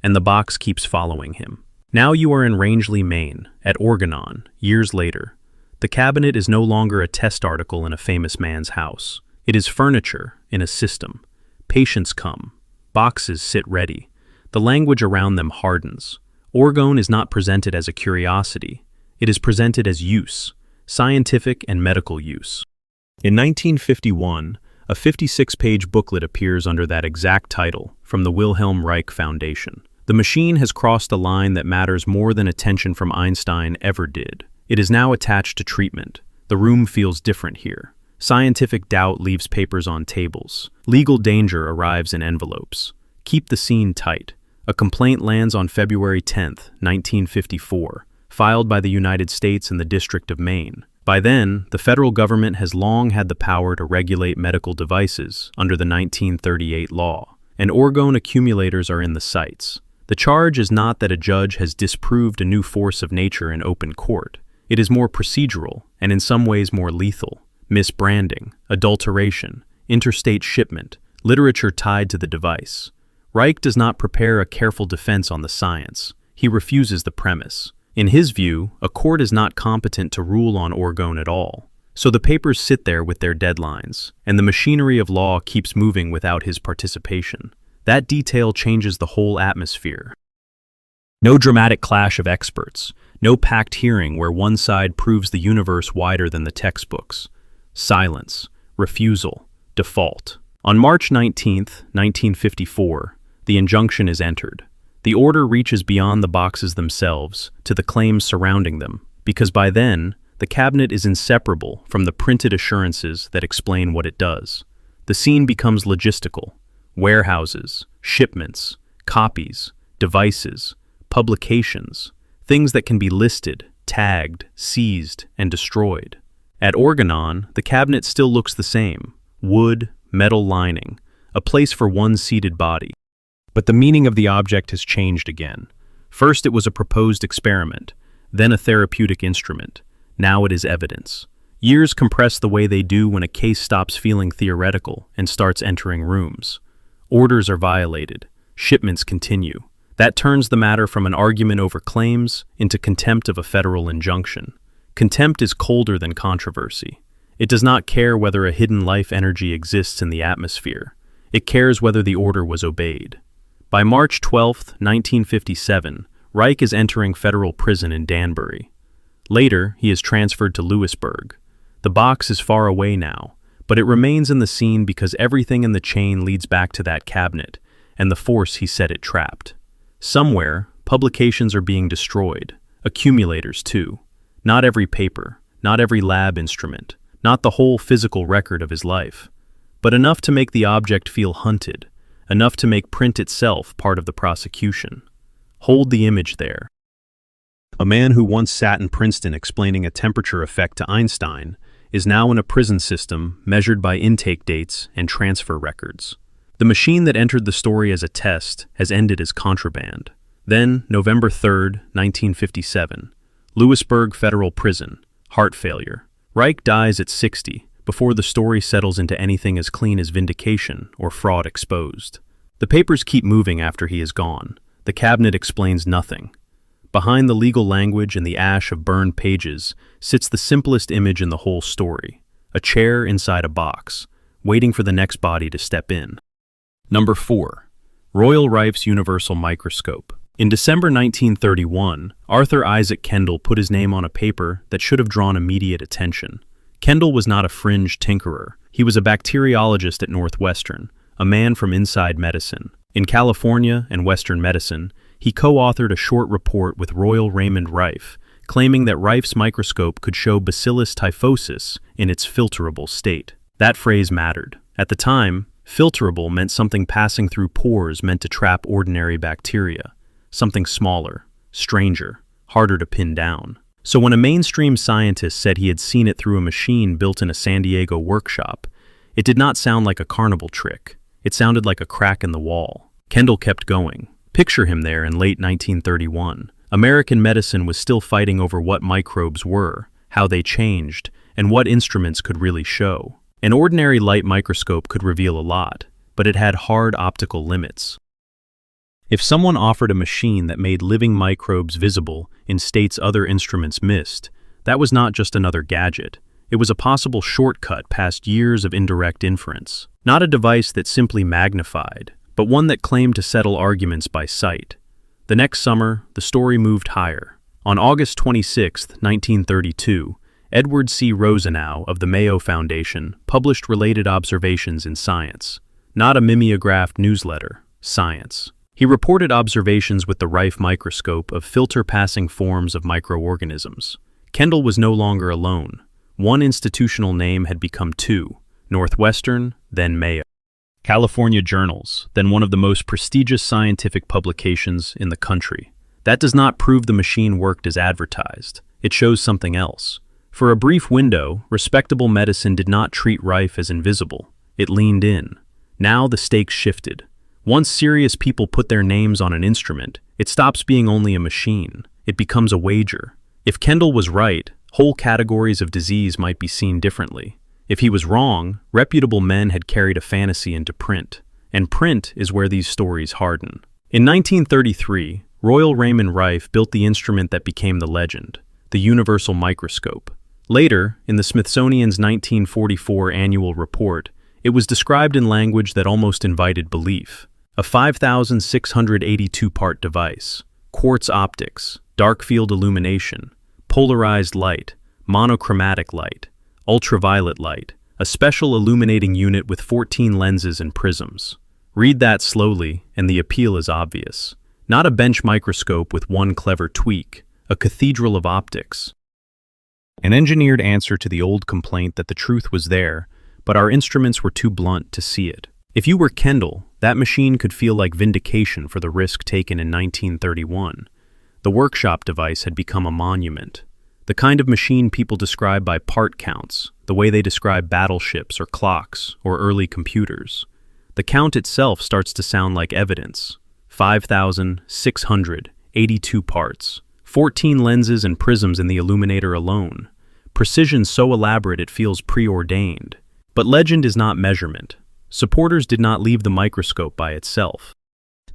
And the box keeps following him. Now you are in Rangeley, Maine, at Orgone, years later. The cabinet is no longer a test article in a famous man's house. It is furniture in a system. Patients come. Boxes sit ready. The language around them hardens. Orgone is not presented as a curiosity. It is presented as use, scientific and medical use. In 1951, a 56-page booklet appears under that exact title from the Wilhelm Reich Foundation. The machine has crossed a line that matters more than attention from Einstein ever did. It is now attached to treatment. The room feels different here. Scientific doubt leaves papers on tables. Legal danger arrives in envelopes. Keep the scene tight. A complaint lands on February 10, 1954, filed by the United States in the District of Maine. By then, the federal government has long had the power to regulate medical devices under the 1938 law, and orgone accumulators are in the sights. The charge is not that a judge has disproved a new force of nature in open court. It is more procedural, and in some ways more lethal. Misbranding, adulteration, interstate shipment, literature tied to the device. Reich does not prepare a careful defense on the science. He refuses the premise. In his view, a court is not competent to rule on Orgone at all. So the papers sit there with their deadlines, and the machinery of law keeps moving without his participation. That detail changes the whole atmosphere. No dramatic clash of experts, no packed hearing where one side proves the universe wider than the textbooks. Silence, refusal, default. On March 19, 1954, the injunction is entered. The order reaches beyond the boxes themselves to the claims surrounding them, because by then, the cabinet is inseparable from the printed assurances that explain what it does. The scene becomes logistical. Warehouses, shipments, copies, devices, publications, things that can be listed, tagged, seized, and destroyed. At Orgone, the cabinet still looks the same: wood, metal lining, a place for one seated body. But the meaning of the object has changed again. First it was a proposed experiment, then a therapeutic instrument. Now it is evidence. Years compress the way they do when a case stops feeling theoretical and starts entering rooms. Orders are violated. Shipments continue. That turns the matter from an argument over claims into contempt of a federal injunction. Contempt is colder than controversy. It does not care whether a hidden life energy exists in the atmosphere. It cares whether the order was obeyed. By March 12, 1957, Reich is entering federal prison in Danbury. Later, he is transferred to Lewisburg. The box is far away now, but it remains in the scene because everything in the chain leads back to that cabinet and the force he said it trapped. Somewhere, publications are being destroyed, accumulators too. Not every paper, not every lab instrument, not the whole physical record of his life, but enough to make the object feel hunted, enough to make print itself part of the prosecution. Hold the image there. A man who once sat in Princeton explaining a temperature effect to Einstein is now in a prison system measured by intake dates and transfer records. The machine that entered the story as a test has ended as contraband. Then, November 3, 1957, Lewisburg Federal Prison, heart failure. Reich dies at 60, before the story settles into anything as clean as vindication or fraud exposed. The papers keep moving after he is gone. The cabinet explains nothing. Behind the legal language and the ash of burned pages sits the simplest image in the whole story: a chair inside a box, waiting for the next body to step in. Number 4. Royal Rife's Universal Microscope. In December 1931, Arthur Isaac Kendall put his name on a paper that should have drawn immediate attention. Kendall was not a fringe tinkerer. He was a bacteriologist at Northwestern, a man from inside medicine. In California and Western medicine, he co-authored a short report with Royal Raymond Rife, claiming that Rife's microscope could show Bacillus typhosus in its filterable state. That phrase mattered. At the time, filterable meant something passing through pores meant to trap ordinary bacteria, something smaller, stranger, harder to pin down. So when a mainstream scientist said he had seen it through a machine built in a San Diego workshop, it did not sound like a carnival trick. It sounded like a crack in the wall. Kendall kept going. Picture him there in late 1931. American medicine was still fighting over what microbes were, how they changed, and what instruments could really show. An ordinary light microscope could reveal a lot, but it had hard optical limits. If someone offered a machine that made living microbes visible in states other instruments missed, that was not just another gadget. It was a possible shortcut past years of indirect inference. Not a device that simply magnified, but one that claimed to settle arguments by sight. The next summer, the story moved higher. On August 26, 1932, Edward C. Rosenau of the Mayo Foundation published related observations in Science, not a mimeographed newsletter, Science. He reported observations with the Rife microscope of filter-passing forms of microorganisms. Kendall was no longer alone. One institutional name had become two: Northwestern, then Mayo. California journals, then one of the most prestigious scientific publications in the country. That does not prove the machine worked as advertised. It shows something else. For a brief window, respectable medicine did not treat Rife as invisible. It leaned in. Now the stakes shifted. Once serious people put their names on an instrument, it stops being only a machine. It becomes a wager. If Kendall was right, whole categories of disease might be seen differently. If he was wrong, reputable men had carried a fantasy into print. and print is where these stories harden. In 1933, Royal Raymond Rife built the instrument that became the legend, the universal microscope. Later, in the Smithsonian's 1944 annual report, it was described in language that almost invited belief. A 5,682-part device, quartz optics, dark field illumination, polarized light, monochromatic light, ultraviolet light, a special illuminating unit with 14 lenses and prisms. Read that slowly, and the appeal is obvious. Not a bench microscope with one clever tweak, a cathedral of optics. An engineered answer to the old complaint that the truth was there, but our instruments were too blunt to see it. If you were Kendall, that machine could feel like vindication for the risk taken in 1931. The workshop device had become a monument. The kind of machine people describe by part counts, the way they describe battleships or clocks or early computers. The count itself starts to sound like evidence. 5,682 parts. 14 lenses and prisms in the illuminator alone. Precision so elaborate it feels preordained. But legend is not measurement. Supporters did not leave the microscope by itself.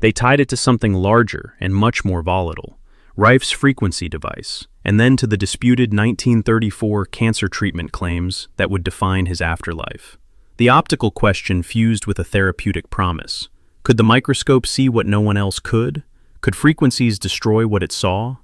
They tied it to something larger and much more volatile, Rife's frequency device, and then to the disputed 1934 cancer treatment claims that would define his afterlife. The optical question fused with a therapeutic promise. Could the microscope see what no one else could? Could frequencies destroy what it saw?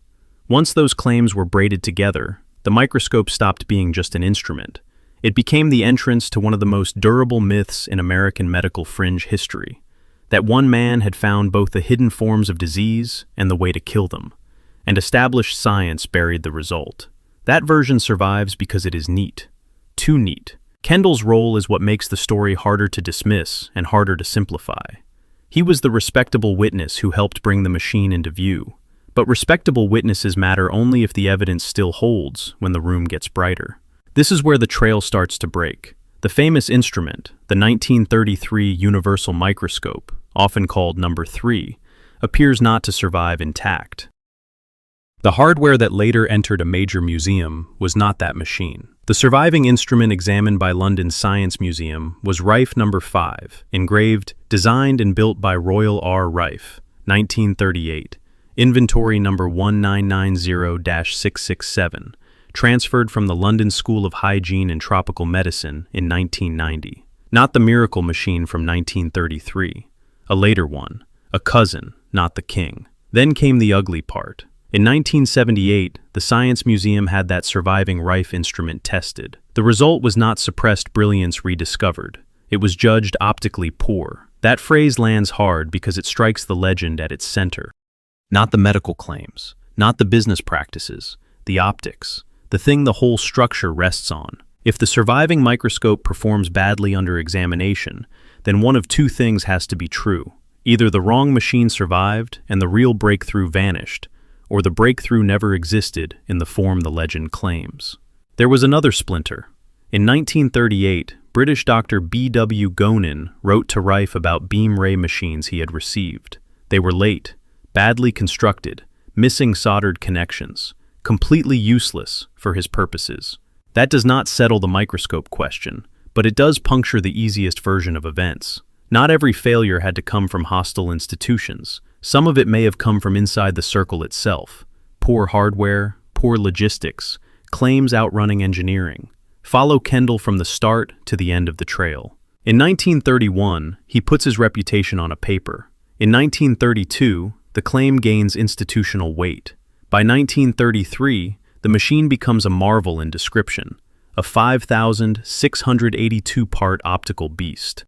Once those claims were braided together, the microscope stopped being just an instrument. It became the entrance to one of the most durable myths in American medical fringe history, that one man had found both the hidden forms of disease and the way to kill them, and established science buried the result. That version survives because it is neat. Too neat. Kendall's role is what makes the story harder to dismiss and harder to simplify. He was the respectable witness who helped bring the machine into view. But respectable witnesses matter only if the evidence still holds when the room gets brighter. This is where the trail starts to break. The famous instrument, the 1933 universal microscope, often called number 3, appears not to survive intact. The hardware that later entered a major museum was not that machine. The surviving instrument examined by London's Science Museum was Rife number 5, engraved, designed and built by Royal R. Rife, 1938. Inventory number 1990-667, transferred from the London School of Hygiene and Tropical Medicine in 1990. Not the miracle machine from 1933, a later one, a cousin, not the king. Then came the ugly part. In 1978, the Science Museum had that surviving Rife instrument tested. The result was not suppressed brilliance rediscovered. It was judged optically poor. That phrase lands hard because it strikes the legend at its center. Not the medical claims, not the business practices, the optics, the thing the whole structure rests on. If the surviving microscope performs badly under examination, then one of two things has to be true. Either the wrong machine survived and the real breakthrough vanished, or the breakthrough never existed in the form the legend claims. There was another splinter. In 1938, British Dr. B.W. Gonin wrote to Rife about beam ray machines he had received. They were late, badly constructed, missing soldered connections, completely useless for his purposes. That does not settle the microscope question, but it does puncture the easiest version of events. Not every failure had to come from hostile institutions. Some of it may have come from inside the circle itself. Poor hardware, poor logistics, claims outrunning engineering. Follow Kendall from the start to the end of the trail. In 1931, he puts his reputation on a paper. In 1932, the claim gains institutional weight. By 1933, the machine becomes a marvel in description, a 5,682-part optical beast.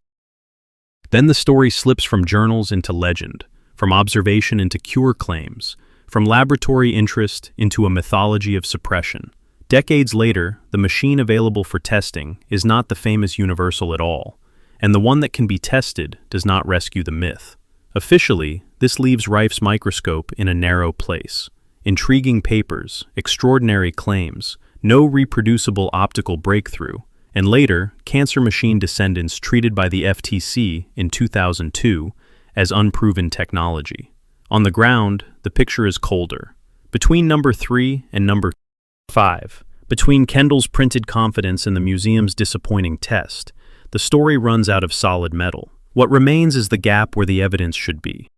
Then the story slips from journals into legend, from observation into cure claims, from laboratory interest into a mythology of suppression. Decades later, the machine available for testing is not the famous universal at all, and the one that can be tested does not rescue the myth. Officially, this leaves Rife's microscope in a narrow place. Intriguing papers, extraordinary claims, no reproducible optical breakthrough, and later, cancer machine descendants treated by the FTC in 2002 as unproven technology. On the ground, the picture is colder. Between number 3 and number 5, between Kendall's printed confidence and the museum's disappointing test, the story runs out of solid metal. What remains is the gap where the evidence should be.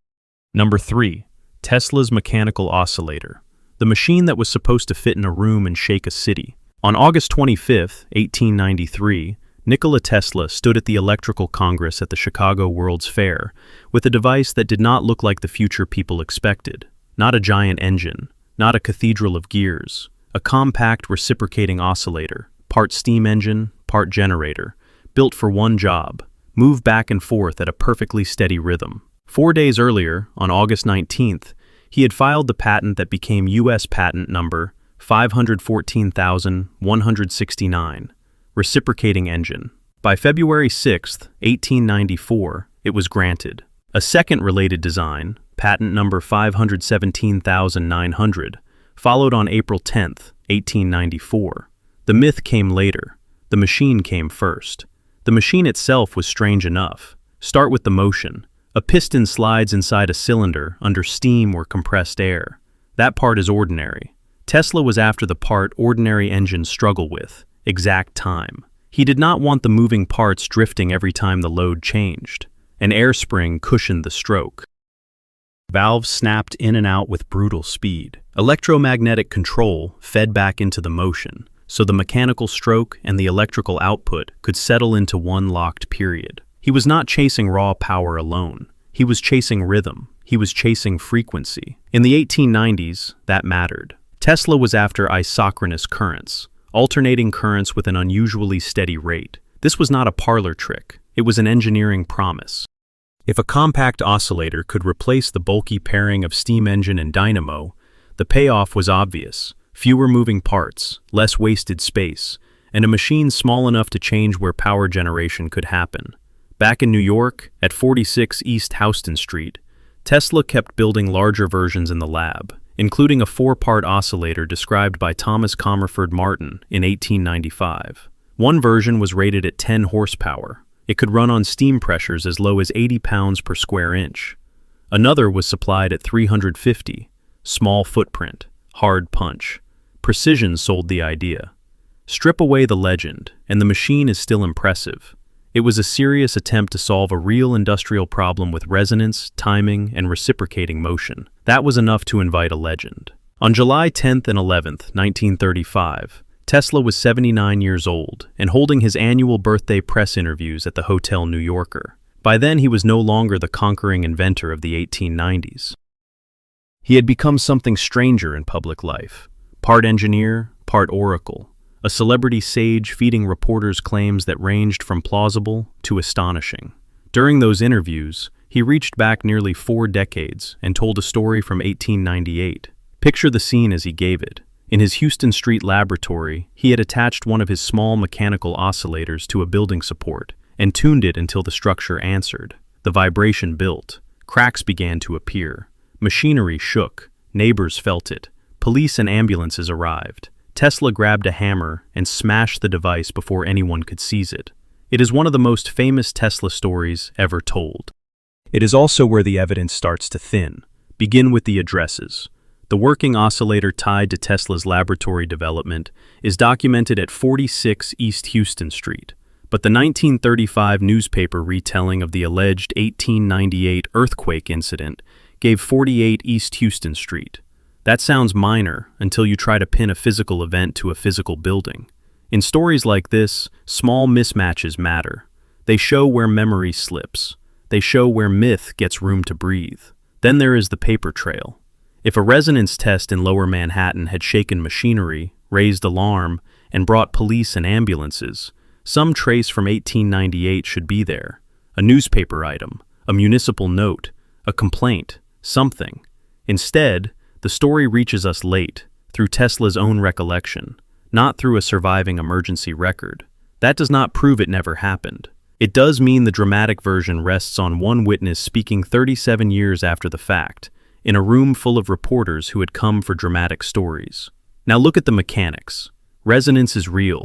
Number 3. Tesla's mechanical oscillator, the machine that was supposed to fit in a room and shake a city. On August 25, 1893, Nikola Tesla stood at the Electrical Congress at the Chicago World's Fair with a device that did not look like the future people expected. Not a giant engine, not a cathedral of gears, a compact reciprocating oscillator, part steam engine, part generator, built for one job: move back and forth at a perfectly steady rhythm. 4 days earlier, on August 19th, he had filed the patent that became U.S. Patent Number 514,169, reciprocating engine. By February 6, 1894, it was granted. A second related design, patent number 517,900, followed on April 10, 1894. The myth came later. The machine came first. The machine itself was strange enough. Start with the motion. A piston slides inside a cylinder under steam or compressed air. That part is ordinary. Tesla was after the part ordinary engines struggle with: exact time. He did not want the moving parts drifting every time the load changed. An air spring cushioned the stroke. Valves snapped in and out with brutal speed. Electromagnetic control fed back into the motion, so the mechanical stroke and the electrical output could settle into one locked period. He was not chasing raw power alone. He was chasing rhythm. He was chasing frequency. In the 1890s, that mattered. Tesla was after isochronous currents, alternating currents with an unusually steady rate. This was not a parlor trick. It was an engineering promise. If a compact oscillator could replace the bulky pairing of steam engine and dynamo, the payoff was obvious: fewer moving parts, less wasted space, and a machine small enough to change where power generation could happen. Back in New York, at 46 East Houston Street, Tesla kept building larger versions in the lab, including a 4-part oscillator described by Thomas Comerford Martin in 1895. One version was rated at 10 horsepower. It could run on steam pressures as low as 80 pounds per square inch. Another was supplied at 350, small footprint, hard punch. Precision sold the idea. Strip away the legend, and the machine is still impressive. It was a serious attempt to solve a real industrial problem with resonance, timing, and reciprocating motion. That was enough to invite a legend. On July 10th and 11th, 1935, Tesla was 79 years old and holding his annual birthday press interviews at the Hotel New Yorker. By then, he was no longer the conquering inventor of the 1890s. He had become something stranger in public life. Part engineer, part oracle. A celebrity sage feeding reporters claims that ranged from plausible to astonishing. During those interviews, he reached back nearly 4 decades and told a story from 1898. Picture the scene as he gave it. In his Houston Street laboratory, he had attached one of his small mechanical oscillators to a building support and tuned it until the structure answered. The vibration built. Cracks began to appear. Machinery shook. Neighbors felt it. Police and ambulances arrived. Tesla grabbed a hammer and smashed the device before anyone could seize it. It is one of the most famous Tesla stories ever told. It is also where the evidence starts to thin. Begin with the addresses. The working oscillator tied to Tesla's laboratory development is documented at 46 East Houston Street, but the 1935 newspaper retelling of the alleged 1898 earthquake incident gave 48 East Houston Street. That sounds minor until you try to pin a physical event to a physical building. In stories like this, small mismatches matter. They show where memory slips. They show where myth gets room to breathe. Then there is the paper trail. If a resonance test in Lower Manhattan had shaken machinery, raised alarm, and brought police and ambulances, some trace from 1898 should be there. A newspaper item, a municipal note, a complaint, something. Instead, the story reaches us late, through Tesla's own recollection, not through a surviving emergency record. That does not prove it never happened. It does mean the dramatic version rests on one witness speaking 37 years after the fact, in a room full of reporters who had come for dramatic stories. Now look at the mechanics. Resonance is real.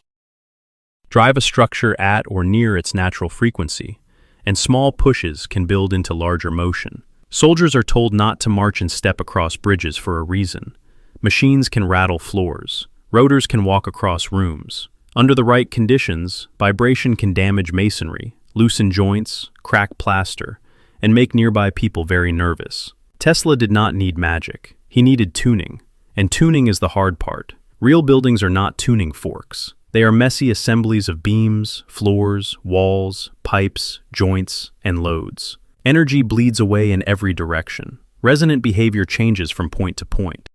Drive a structure at or near its natural frequency, and small pushes can build into larger motion. Soldiers are told not to march in step across bridges for a reason. Machines can rattle floors. Rotors can walk across rooms. Under the right conditions, vibration can damage masonry, loosen joints, crack plaster, and make nearby people very nervous. Tesla did not need magic. He needed tuning. And tuning is the hard part. Real buildings are not tuning forks. They are messy assemblies of beams, floors, walls, pipes, joints, and loads. Energy bleeds away in every direction. Resonant behavior changes from point to point.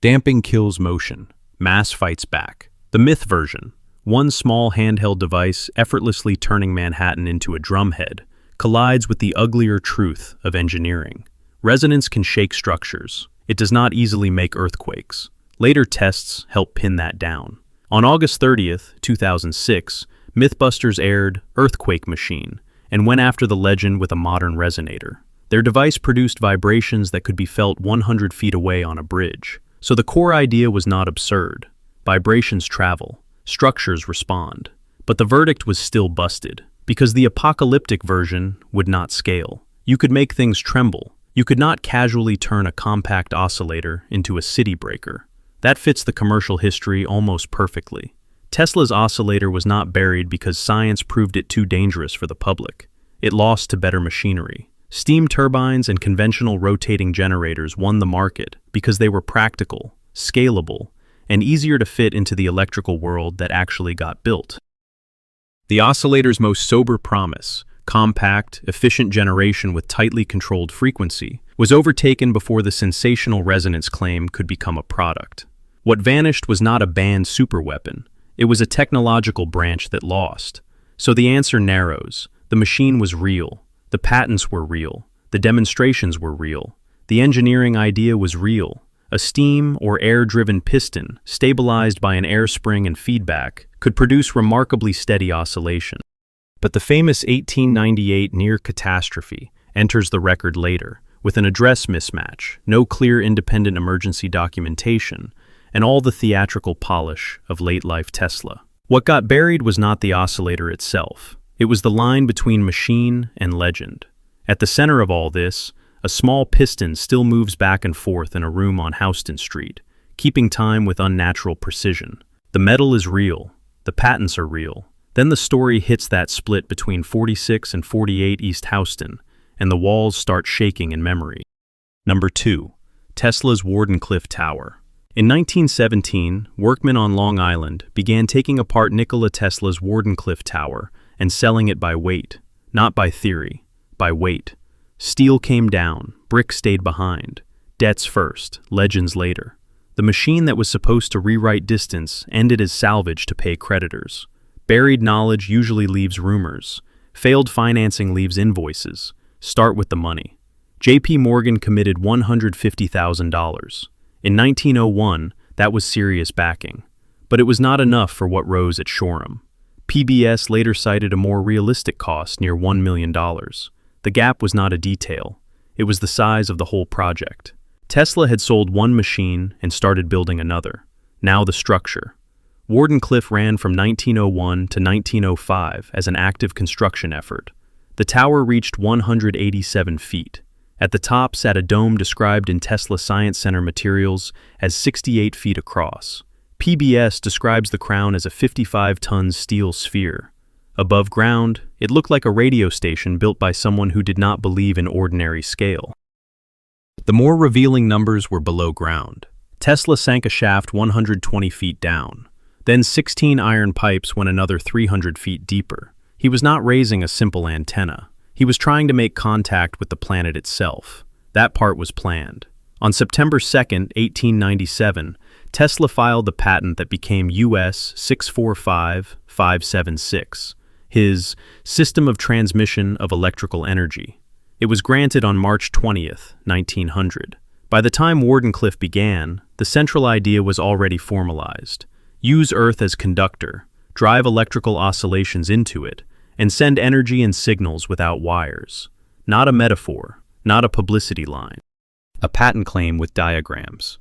Damping kills motion. Mass fights back. The myth version. One small handheld device effortlessly turning Manhattan into a drumhead collides with the uglier truth of engineering. Resonance can shake structures. It does not easily make earthquakes. Later tests help pin that down. On August 30th, 2006, Mythbusters aired Earthquake Machine and went after the legend with a modern resonator. Their device produced vibrations that could be felt 100 feet away on a bridge. So the core idea was not absurd. Vibrations travel, structures respond. But the verdict was still busted, because the apocalyptic version would not scale. You could make things tremble. You could not casually turn a compact oscillator into a city breaker. That fits the commercial history almost perfectly. Tesla's oscillator was not buried because science proved it too dangerous for the public. It lost to better machinery. Steam turbines and conventional rotating generators won the market because they were practical, scalable, and easier to fit into the electrical world that actually got built. The oscillator's most sober promise, compact, efficient generation with tightly controlled frequency, was overtaken before the sensational resonance claim could become a product. What vanished was not a banned superweapon. It was a technological branch that lost. So the answer narrows. The machine was real. The patents were real. The demonstrations were real. The engineering idea was real. A steam or air-driven piston, stabilized by an air spring and feedback, could produce remarkably steady oscillation. But the famous 1898 near catastrophe enters the record later, with an address mismatch, no clear independent emergency documentation, and all the theatrical polish of late-life Tesla. What got buried was not the oscillator itself. It was the line between machine and legend. At the center of all this, a small piston still moves back and forth in a room on Houston Street, keeping time with unnatural precision. The metal is real. The patents are real. Then the story hits that split between 46 and 48 East Houston, and the walls start shaking in memory. Number 2. Tesla's Wardenclyffe Tower. In 1917, workmen on Long Island began taking apart Nikola Tesla's Wardenclyffe Tower and selling it by weight, not by theory, by weight. Steel came down, brick stayed behind. Debts first, legends later. The machine that was supposed to rewrite distance ended as salvage to pay creditors. Buried knowledge usually leaves rumors. Failed financing leaves invoices. Start with the money. J.P. Morgan committed $150,000. In 1901, that was serious backing. But it was not enough for what rose at Shoreham. PBS later cited a more realistic cost near $1 million. The gap was not a detail. It was the size of the whole project. Tesla had sold one machine and started building another. Now the structure. Wardenclyffe ran from 1901 to 1905 as an active construction effort. The tower reached 187 feet. At the top sat a dome described in Tesla Science Center materials as 68 feet across. PBS describes the crown as a 55-ton steel sphere. Above ground, it looked like a radio station built by someone who did not believe in ordinary scale. The more revealing numbers were below ground. Tesla sank a shaft 120 feet down. Then 16 iron pipes went another 300 feet deeper. He was not raising a simple antenna. He was trying to make contact with the planet itself. That part was planned. On September 2, 1897, Tesla filed the patent that became US 645576, his System of Transmission of Electrical Energy. It was granted on March 20, 1900. By the time Wardenclyffe began, the central idea was already formalized. Use Earth as conductor, drive electrical oscillations into it, and send energy and signals without wires. Not a metaphor, not a publicity line. A patent claim with diagrams.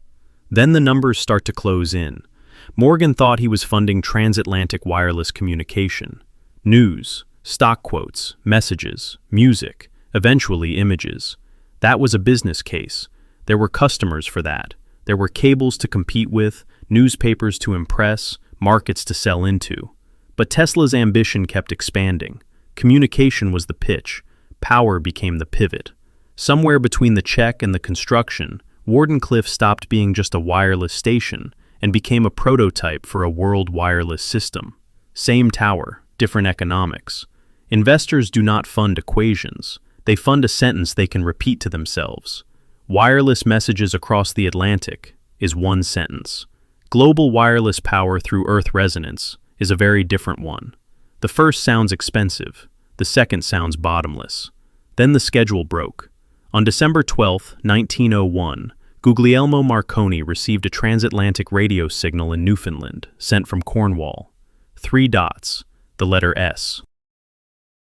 Then the numbers start to close in. Morgan thought he was funding transatlantic wireless communication. News, stock quotes, messages, music, eventually images. That was a business case. There were customers for that. There were cables to compete with, newspapers to impress, markets to sell into. But Tesla's ambition kept expanding. Communication was the pitch. Power became the pivot. Somewhere between the check and the construction, Wardenclyffe stopped being just a wireless station and became a prototype for a world wireless system. Same tower, different economics. Investors do not fund equations. They fund a sentence they can repeat to themselves. Wireless messages across the Atlantic is one sentence. Global wireless power through Earth resonance is a very different one. The first sounds expensive. The second sounds bottomless. Then the schedule broke. On December 12, 1901, Guglielmo Marconi received a transatlantic radio signal in Newfoundland, sent from Cornwall. 3 dots, the letter S.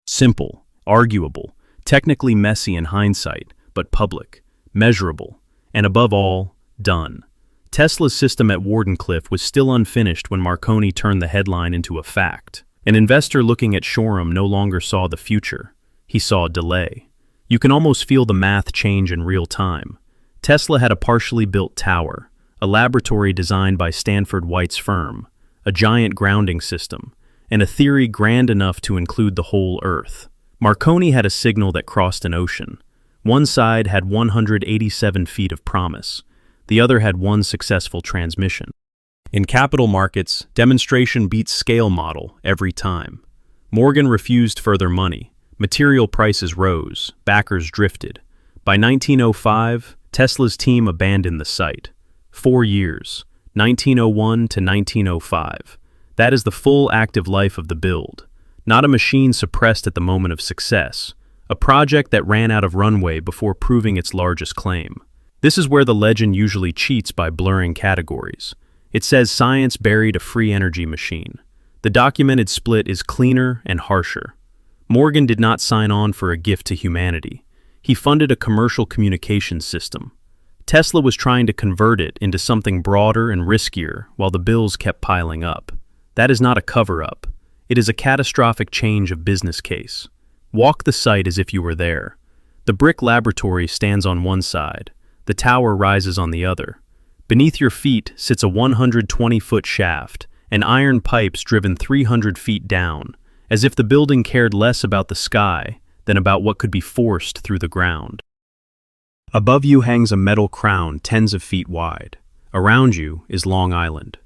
Simple, arguable, technically messy in hindsight, but public, measurable, and above all, done. Tesla's system at Wardenclyffe was still unfinished when Marconi turned the headline into a fact. An investor looking at Shoreham no longer saw the future. He saw a delay. You can almost feel the math change in real time. Tesla had a partially built tower, a laboratory designed by Stanford White's firm, a giant grounding system, and a theory grand enough to include the whole Earth. Marconi had a signal that crossed an ocean. One side had 187 feet of promise. The other had one successful transmission. In capital markets, demonstration beats scale model every time. Morgan refused further money. Material prices rose. Backers drifted. By 1905, Tesla's team abandoned the site. 4 years, 1901 to 1905. That is the full active life of the build. Not a machine suppressed at the moment of success. A project that ran out of runway before proving its largest claim. This is where the legend usually cheats by blurring categories. It says science buried a free energy machine. The documented split is cleaner and harsher. Morgan did not sign on for a gift to humanity. He funded a commercial communications system. Tesla was trying to convert it into something broader and riskier while the bills kept piling up. That is not a cover-up. It is a catastrophic change of business case. Walk the site as if you were there. The brick laboratory stands on one side. The tower rises on the other. Beneath your feet sits a 120-foot shaft and iron pipes driven 300 feet down, as if the building cared less about the sky than about what could be forced through the ground. Above you hangs a metal crown tens of feet wide. Around you is Long Island.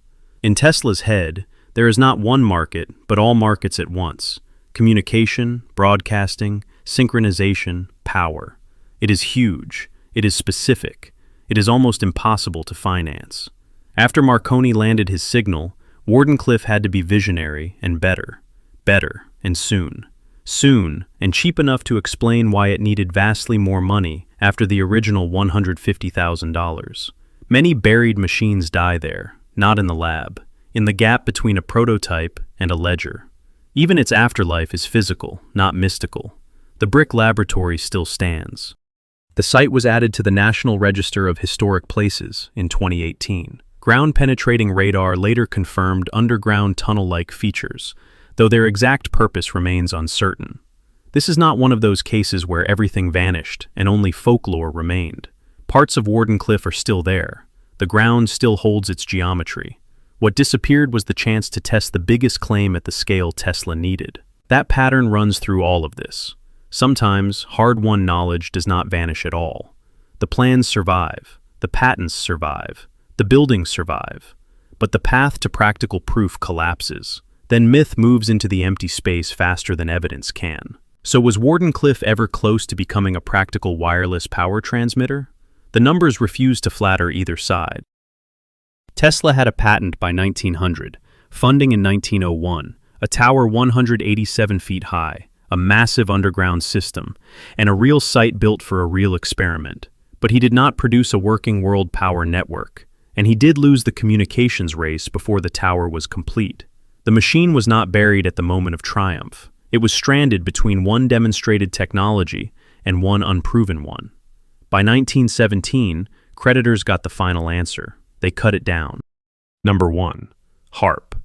In Tesla's head, there is not one market, but all markets at once. Communication, broadcasting, synchronization, power. It is huge. It is specific. It is almost impossible to finance. After Marconi landed his signal, Wardenclyffe had to be visionary and better. Better and soon. Soon, and cheap enough to explain why it needed vastly more money after the original $150,000. Many buried machines die there, not in the lab, in the gap between a prototype and a ledger. Even its afterlife is physical, not mystical. The brick laboratory still stands. The site was added to the National Register of Historic Places in 2018. Ground-penetrating radar later confirmed underground tunnel-like features, though their exact purpose remains uncertain. This is not one of those cases where everything vanished and only folklore remained. Parts of Wardenclyffe are still there. The ground still holds its geometry. What disappeared was the chance to test the biggest claim at the scale Tesla needed. That pattern runs through all of this. Sometimes, hard-won knowledge does not vanish at all. The plans survive. The patents survive. The buildings survive. But the path to practical proof collapses. Then myth moves into the empty space faster than evidence can. So was Wardenclyffe ever close to becoming a practical wireless power transmitter? The numbers refuse to flatter either side. Tesla had a patent by 1900, funding in 1901, a tower 187 feet high, a massive underground system, and a real site built for a real experiment. But he did not produce a working world power network, and he did lose the communications race before the tower was complete. The machine was not buried at the moment of triumph. It was stranded between one demonstrated technology and one unproven one. By 1917, creditors got the final answer. They cut it down. Number 1. HAARP.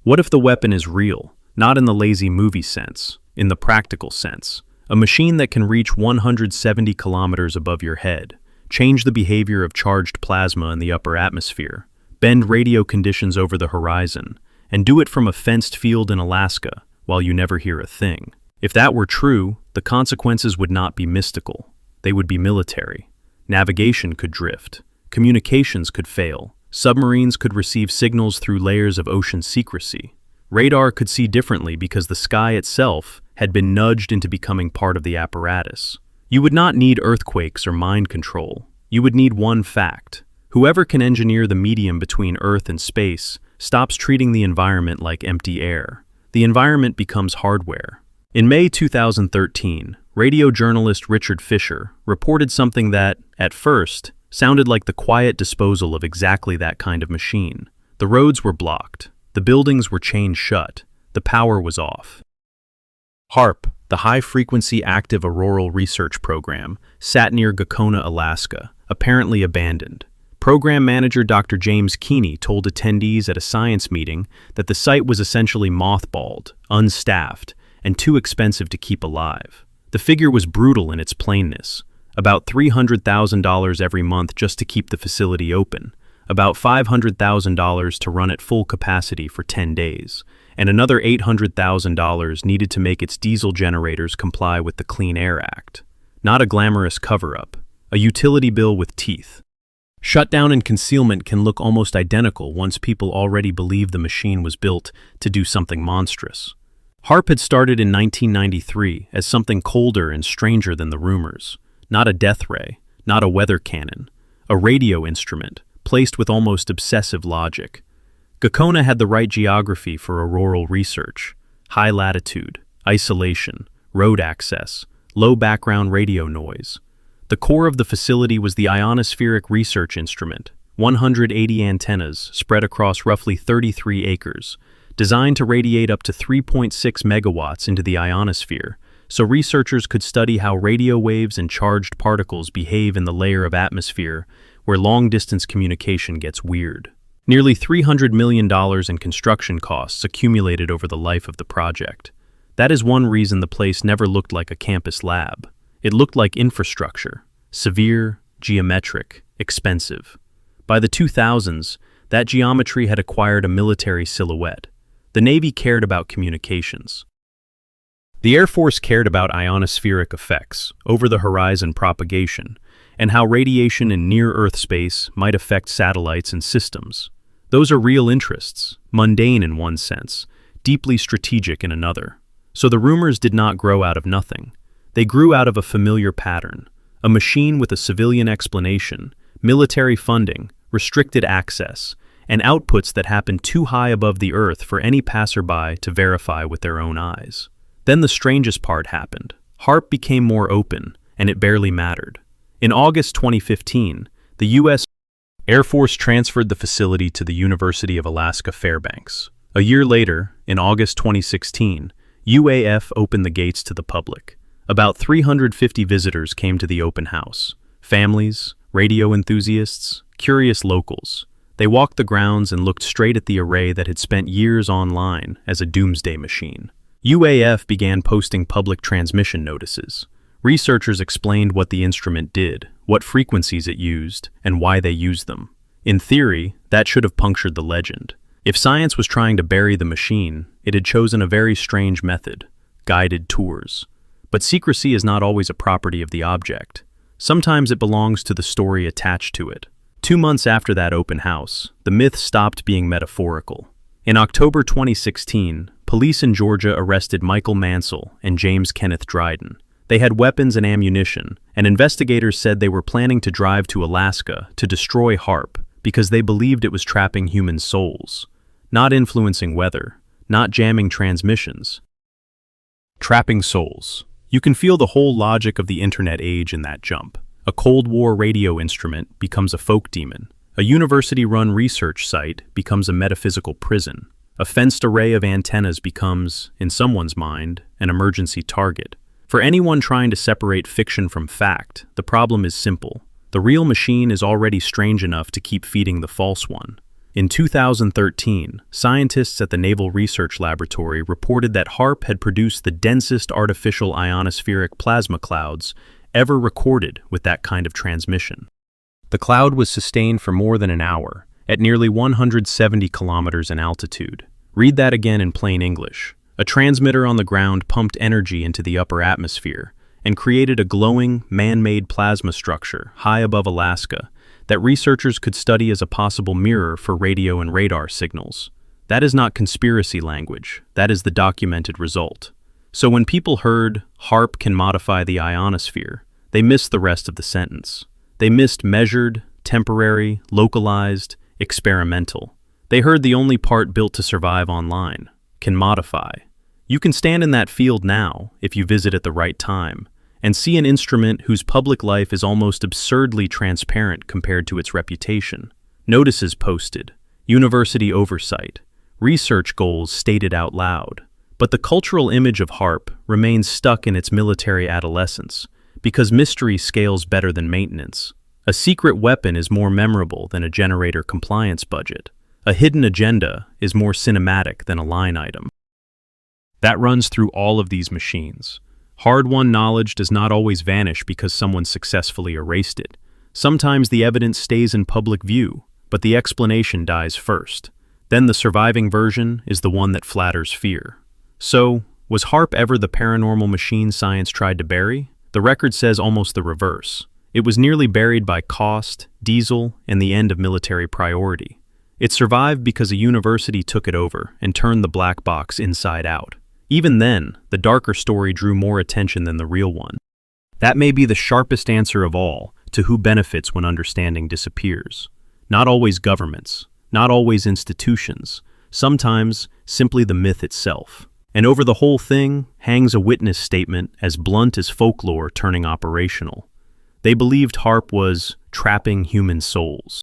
What if the weapon is real, not in the lazy movie sense, in the practical sense? A machine that can reach 170 kilometers above your head, change the behavior of charged plasma in the upper atmosphere, bend radio conditions over the horizon, and do it from a fenced field in Alaska while you never hear a thing. If that were true, the consequences would not be mystical. They would be military. Navigation could drift. Communications could fail. Submarines could receive signals through layers of ocean secrecy. Radar could see differently because the sky itself had been nudged into becoming part of the apparatus. You would not need earthquakes or mind control. You would need one fact. Whoever can engineer the medium between Earth and space stops treating the environment like empty air. The environment becomes hardware. In May 2013, radio journalist Richard Fisher reported something that, at first, sounded like the quiet disposal of exactly that kind of machine. The roads were blocked. The buildings were chained shut. The power was off. HAARP, the High-Frequency Active Auroral Research Program, sat near Gakona, Alaska, apparently abandoned. Program manager Dr. James Keeney told attendees at a science meeting that the site was essentially mothballed, unstaffed, and too expensive to keep alive. The figure was brutal in its plainness: about $300,000 every month just to keep the facility open, about $500,000 to run at full capacity for 10 days, and another $800,000 needed to make its diesel generators comply with the Clean Air Act. Not a glamorous cover-up, a utility bill with teeth. Shutdown and concealment can look almost identical once people already believe the machine was built to do something monstrous. HAARP had started in 1993 as something colder and stranger than the rumors. Not a death ray, not a weather cannon, a radio instrument, placed with almost obsessive logic. Gakona had the right geography for auroral research: high latitude, isolation, road access, low background radio noise. The core of the facility was the ionospheric research instrument, 180 antennas spread across roughly 33 acres, designed to radiate up to 3.6 megawatts into the ionosphere, so researchers could study how radio waves and charged particles behave in the layer of atmosphere where long-distance communication gets weird. Nearly $300 million in construction costs accumulated over the life of the project. That is one reason the place never looked like a campus lab. It looked like infrastructure: severe, geometric, expensive. By the 2000s, that geometry had acquired a military silhouette. The Navy cared about communications. The Air Force cared about ionospheric effects, over-the-horizon propagation, and how radiation in near-Earth space might affect satellites and systems. Those are real interests, mundane in one sense, deeply strategic in another. So the rumors did not grow out of nothing. They grew out of a familiar pattern: a machine with a civilian explanation, military funding, restricted access, and outputs that happened too high above the Earth for any passerby to verify with their own eyes. Then the strangest part happened. HAARP became more open, and it barely mattered. In August 2015, the U.S. Air Force transferred the facility to the University of Alaska Fairbanks. A year later, in August 2016, UAF opened the gates to the public. About 350 visitors came to the open house: families, radio enthusiasts, curious locals. They walked the grounds and looked straight at the array that had spent years online as a doomsday machine. UAF began posting public transmission notices. Researchers explained what the instrument did, what frequencies it used, and why they used them. In theory, that should have punctured the legend. If science was trying to bury the machine, it had chosen a very strange method: guided tours. But secrecy is not always a property of the object. Sometimes it belongs to the story attached to it. 2 months after that open house, the myth stopped being metaphorical. In October 2016, police in Georgia arrested Michael Mansell and James Kenneth Dryden. They had weapons and ammunition, and investigators said they were planning to drive to Alaska to destroy HAARP because they believed it was trapping human souls, not influencing weather, not jamming transmissions. Trapping souls. You can feel the whole logic of the internet age in that jump. A Cold War radio instrument becomes a folk demon. A university-run research site becomes a metaphysical prison. A fenced array of antennas becomes, in someone's mind, an emergency target. For anyone trying to separate fiction from fact, the problem is simple. The real machine is already strange enough to keep feeding the false one. In 2013, scientists at the Naval Research Laboratory reported that HAARP had produced the densest artificial ionospheric plasma clouds ever recorded with that kind of transmission. The cloud was sustained for more than an hour, at nearly 170 kilometers in altitude. Read that again in plain English. A transmitter on the ground pumped energy into the upper atmosphere and created a glowing, man-made plasma structure high above Alaska that researchers could study as a possible mirror for radio and radar signals. That is not conspiracy language, that is the documented result. So when people heard HAARP can modify the ionosphere, they missed the rest of the sentence. They missed measured, temporary, localized, experimental. They heard the only part built to survive online, can modify. You can stand in that field now, if you visit at the right time, and see an instrument whose public life is almost absurdly transparent compared to its reputation. Notices posted, university oversight, research goals stated out loud. But the cultural image of HAARP remains stuck in its military adolescence, because mystery scales better than maintenance. A secret weapon is more memorable than a generator compliance budget. A hidden agenda is more cinematic than a line item. That runs through all of these machines. Hard-won knowledge does not always vanish because someone successfully erased it. Sometimes the evidence stays in public view, but the explanation dies first. Then the surviving version is the one that flatters fear. So, was HAARP ever the paranormal machine science tried to bury? The record says almost the reverse. It was nearly buried by cost, diesel, and the end of military priority. It survived because a university took it over and turned the black box inside out. Even then, the darker story drew more attention than the real one. That may be the sharpest answer of all to who benefits when understanding disappears. Not always governments, not always institutions, sometimes simply the myth itself. And over the whole thing hangs a witness statement as blunt as folklore turning operational. They believed HAARP was trapping human souls.